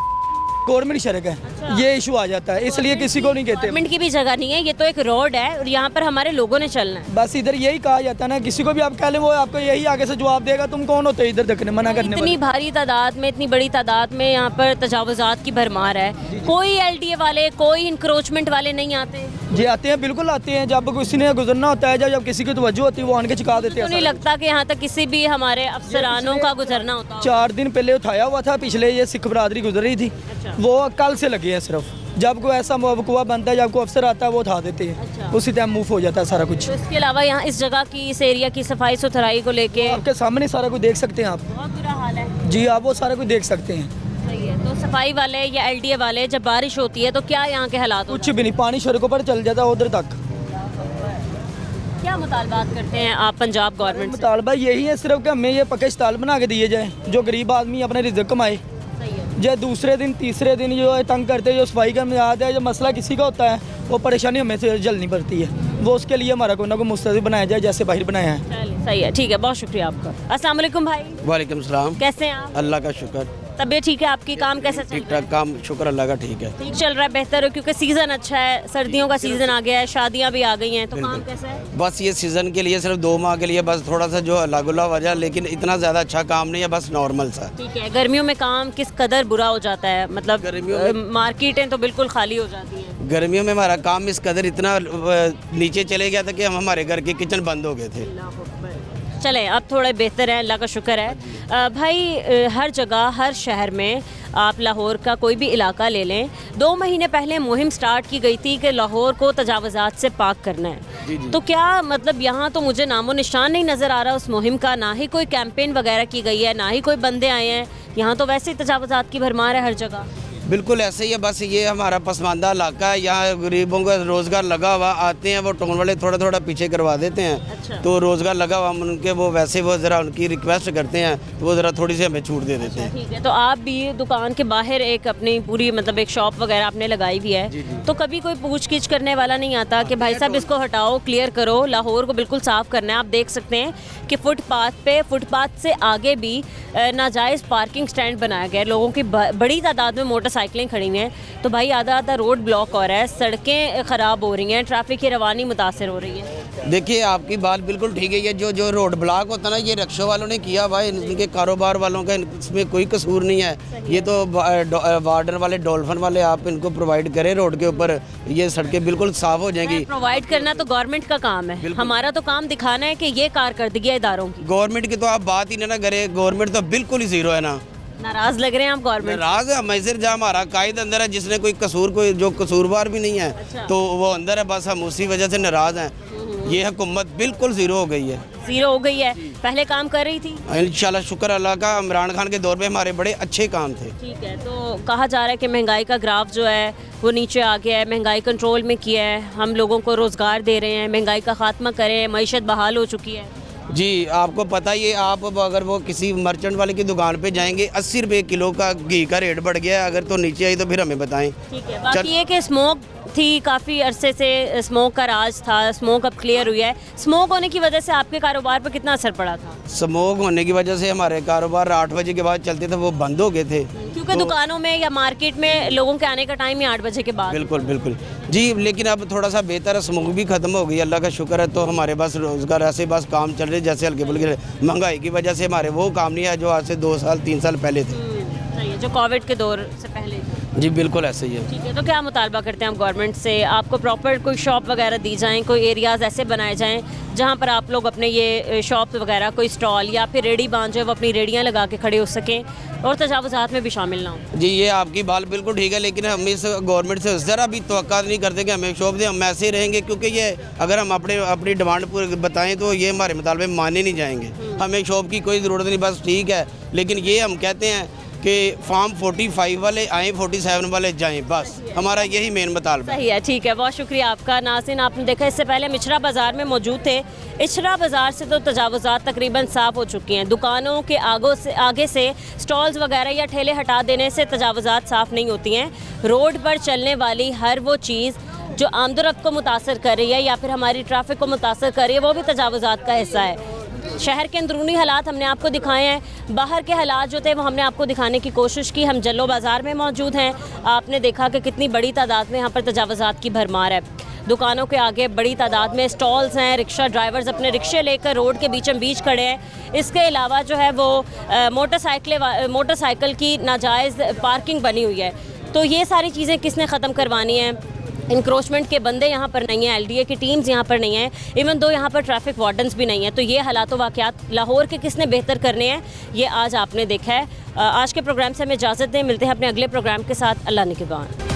L: गवर्नमेंट सड़क है। अच्छा। ये इशू आ जाता है, इसलिए किसी को नहीं कहते।
A: गवर्नमेंट की भी जगह नहीं है, ये तो एक रोड है और यहाँ पर हमारे लोगों ने चलना है।
L: बस इधर यही कहा जाता है ना, किसी को भी आप कह लें वो आपको यही आगे से जवाब देगा, तुम कौन होते इधर तक मना करने।
A: इतनी भारी तादाद में, इतनी बड़ी तादाद में यहाँ पर तजावुज़ात की भरमार है। कोई LDA वाले, कोई इंक्रोचमेंट वाले नहीं आते?
L: जी आते हैं, बिल्कुल आते हैं। जब किसी ने गुजरना होता है, जब किसी की तवज्जो होती है, वो आन के चुका देते हैं।
A: तो नहीं लगता कि यहाँ तक किसी भी हमारे अफसरानों का गुजरना होता?
L: 4 दिन पहले उठाया हुआ था, पिछले ये सिख बरादरी गुजर रही थी। अच्छा। वो कल से लगे हैं सिर्फ। जब कोई ऐसा मौक़ा बनता है, जब कोई अफसर आता है वो उठा देते हैं। अच्छा। उसी टाइम मूव हो जाता है सारा कुछ।
A: तो इसके अलावा यहाँ इस जगह की, इस एरिया की सफाई सुथराई को लेके
L: आपके सामने सारा कुछ देख सकते हैं आप।
A: बहुत बुरा हाल है
L: जी, आप वो सारा कुछ देख सकते हैं।
A: सही है। तो सफाई वाले या LDA वाले जब बारिश होती है तो क्या यहाँ के हालात?
L: कुछ भी नहीं, पानी सड़कों पर चल जाता है उधर तक।
A: क्या मुतालबात करते हैं आप पंजाब गवर्नमेंट से?
L: मुतालबा यही है सिर्फ कि हमें ये पक्के अस्पताल बना के दिए जाए, जो गरीब आदमी अपने रिज़्क़ कमाए। जो दूसरे दिन तीसरे दिन जो तंग करते हैं, जो सफाई का याद है, जो मसला किसी का होता है वो परेशानी हमें से जल्दी पड़ती है। वो उसके लिए हमारा कोई ना कोई मुस्तहदिफ बनाया जाए जैसे बाहर बनाया है।
A: चलिए सही है, ठीक है, बहुत शुक्रिया आपका। अस्सलाम वालेकुम भाई।
Q: वालेकुम सलाम।
A: कैसे हैं आप?
Q: अल्लाह का शुक्र,
A: तबीयत ठीक है आपकी? काम कैसा चल
Q: ठीक
A: रहा है?
Q: ठाक काम, शुक्र अल्लाह का ठीक है।
A: ठीक चल रहा है, बेहतर है क्योंकि सीज़न अच्छा है, सर्दियों का सीज़न आ गया है, शादियां भी आ गई हैं, तो काम कैसा है?
Q: बस ये सीज़न के लिए सिर्फ 2 माह के लिए बस थोड़ा सा जो अल्लाह गुल्ला वजह, लेकिन इतना ज़्यादा अच्छा काम नहीं है, बस नॉर्मल सा।
A: ठीक है, गर्मियों में काम किस कदर बुरा हो जाता है, मतलब मार्केटें तो बिल्कुल खाली हो जाती हैं।
Q: गर्मियों में हमारा काम इस कदर इतना नीचे चले गया था कि हम हमारे घर के किचन बंद हो गए थे।
A: चलें, अब थोड़े बेहतर है, अल्लाह का शुक्र है। भाई हर जगह, हर शहर में, आप लाहौर का कोई भी इलाका ले लें, 2 महीने पहले मुहिम स्टार्ट की गई थी कि लाहौर को तजावज़ात से पाक करना है। तो क्या मतलब यहाँ तो मुझे नामो निशान नहीं नज़र आ रहा उस मुहिम का, ना ही कोई कैंपेन वगैरह की गई है, ना ही कोई बंदे आए हैं, यहाँ तो वैसे ही तजावज़ात की भरमार है हर जगह।
Q: बिल्कुल ऐसे ही है, बस ये हमारा पसमानदा इलाका है, यहाँ गरीबों का रोज़गार लगा हुआ, आते हैं वो टोन वाले थोड़ा थोड़ा पीछे करवा देते हैं।
A: अच्छा।
Q: तो रोज़गार लगा हुआ, हम उनके वो वैसे वो ज़रा उनकी रिक्वेस्ट करते हैं तो वो ज़रा थोड़ी सी हमें छूट दे देते हैं।
A: ठीक है, तो आप भी दुकान के बाहर एक अपनी पूरी मतलब एक शॉप वगैरह आपने लगाई हुई है, तो कभी कोई पूछ गिछ करने वाला नहीं आता कि भाई साहब इसको हटाओ, क्लियर करो, लाहौर को बिल्कुल साफ़ करना है? आप देख सकते हैं कि फुटपाथ से आगे भी नाजायज़ पार्किंग स्टैंड बनाया गया है, लोगों की बड़ी तादाद में मोटरसाइकिलें खड़ी हुई हैं, तो भाई आधा रोड ब्लॉक हो रहा है, सड़कें ख़राब हो रही हैं, ट्रैफिक की रवानी मुतासर हो रही है।
Q: देखिए आपकी बात बिल्कुल ठीक है, ये जो रोड ब्लॉक होता है ना, ये रिक्शा वालों ने किया भाई, इनके कारोबार वालों का इसमें कोई कसूर नहीं है। ये तो वार्डर वाले, डॉल्फिन वाले, आप इनको प्रोवाइड करें रोड के ऊपर, ये सड़कें बिल्कुल साफ़ हो जाएंगी।
A: प्रोवाइड करना तो गवर्नमेंट का काम है, हमारा तो काम दिखाना है कि ये कारकर्दगी है इदारों की।
Q: गवर्नमेंट की तो आप बात ही ना करें, गवर्नमेंट तो बिल्कुल ही ज़ीरो है ना।
A: नाराज लग रहे हैं आप गवर्नमेंट?
Q: नाराज है, मैसर जहाँ हमारा कायद अंदर है, जिसने कोई कसूर, कोई जो कसूरवार भी नहीं है।
A: अच्छा।
Q: तो वो अंदर है, बस हम उसी वजह से नाराज हैं। ये हुकूमत बिल्कुल ज़ीरो हो गई है,
A: ज़ीरो हो गई है। पहले काम कर रही थी
Q: इंशाल्लाह, शुक्र अल्लाह का। इमरान खान के दौर में हमारे बड़े अच्छे काम थे।
A: ठीक है, तो कहा जा रहा है कि महंगाई का ग्राफ जो है वो नीचे आ गया है, महंगाई कंट्रोल में किया है, हम लोगों को रोज़गार दे रहे हैं, महंगाई का खात्मा करें, मईशत बहाल हो चुकी है।
Q: जी आपको पता ही है, आप अगर वो किसी मर्चेंट वाले की दुकान पे जाएंगे, 80 रुपये किलो का घी का रेट बढ़ गया है। अगर तो नीचे आई तो फिर हमें बताएं।
A: ठीक है, बाकी ये कि स्मोक थी, काफ़ी अरसे से स्मोक का राज था, स्मोक अब क्लियर हुई है। स्मोक होने की वजह से आपके कारोबार पर कितना असर पड़ा था?
Q: स्मोक होने की वजह से हमारे कारोबार 8 बजे के बाद चलते थे, वो बंद हो गए थे,
A: क्योंकि दुकानों में या मार्केट में लोगों के आने का टाइम ही 8 बजे के बाद।
Q: बिल्कुल बिल्कुल जी, लेकिन अब थोड़ा सा बेहतर है, स्मोक भी ख़त्म हो गई, अल्लाह का शुक्र है। तो हमारे पास रोज़गार ऐसे बस काम चल रहे, जैसे हल्के फुल्के। महंगाई की वजह से हमारे वो काम नहीं है जो आज से 2 साल 3 साल पहले थे,
A: जो कोविड के दौर से पहले।
Q: जी बिल्कुल ऐसे ही है।
A: ठीक है, तो क्या मुतालबा करते हैं आप गवर्नमेंट से? आपको प्रॉपर कोई शॉप वगैरह दी जाएँ, कोई एरियाज़ ऐसे बनाए जाएँ जहाँ पर आप लोग अपने ये शॉप वगैरह, कोई स्टॉल या फिर रेडी बांध जो वो अपनी रेडियाँ लगा के खड़े हो सकें और तजावुज़ात में भी शामिल ना हो।
Q: जी ये आपकी बात बिल्कुल ठीक है, लेकिन हम इस गवर्नमेंट से ज़रा भी तवक्का नहीं करते कि हमें शॉप दें, हम ऐसे ही रहेंगे, क्योंकि ये अगर हम अपनी डिमांड पूरी बताएं तो ये हमारे मुतालबे माने नहीं जाएंगे। हमें शॉप की कोई ज़रूरत नहीं, बस ठीक है, लेकिन ये हम कहते हैं कि फॉर्म 45 वाले आएँ, 47 वाले जाएँ, बस हमारा यही मेन मुतालबा।
A: सही है, ठीक है, बहुत शुक्रिया आपका। नाज़रीन, आपने देखा इससे पहले हम इचरा बाज़ार में मौजूद थे। इचरा बाज़ार से तो तजावुज़ात तकरीबन साफ़ हो चुकी हैं, दुकानों के आगे से स्टॉल्स वगैरह या ठेले हटा देने से तजावुज़ात साफ़ नहीं होती हैं। रोड पर चलने वाली हर वो चीज़ जो आमदोरफ्त को मुतासर कर रही है या फिर हमारी ट्रैफिक को मुतासर कर रही है, वो भी तजावुज़ात का हिस्सा है। शहर के अंदरूनी हालात हमने आपको दिखाए हैं, बाहर के हालात जो थे वो हमने आपको दिखाने की कोशिश की। हम जल्लो बाज़ार में मौजूद हैं, आपने देखा कि कितनी बड़ी तादाद में यहाँ पर तजावुज़ात की भरमार है। दुकानों के आगे बड़ी तादाद में स्टॉल्स हैं, रिक्शा ड्राइवर्स अपने रिक्शे लेकर रोड के बीचों बीच खड़े हैं। इसके अलावा जो है वो मोटरसाइकिल की नाजायज़ पार्किंग बनी हुई है। तो ये सारी चीज़ें किसने ख़त्म करवानी है? इंक्रोचमेंट के बंदे यहाँ पर नहीं हैं, LDA की टीम्स यहाँ पर नहीं हैं, इवन दो यहाँ पर ट्रैफिक वार्डन्स भी नहीं हैं। तो ये हालात वाक़यात लाहौर के किसने बेहतर करने हैं, ये आज आपने देखा है। आज के प्रोग्राम से हमें इजाज़त दें, मिलते हैं अपने अगले प्रोग्राम के साथ। अल्लाह निगहबान।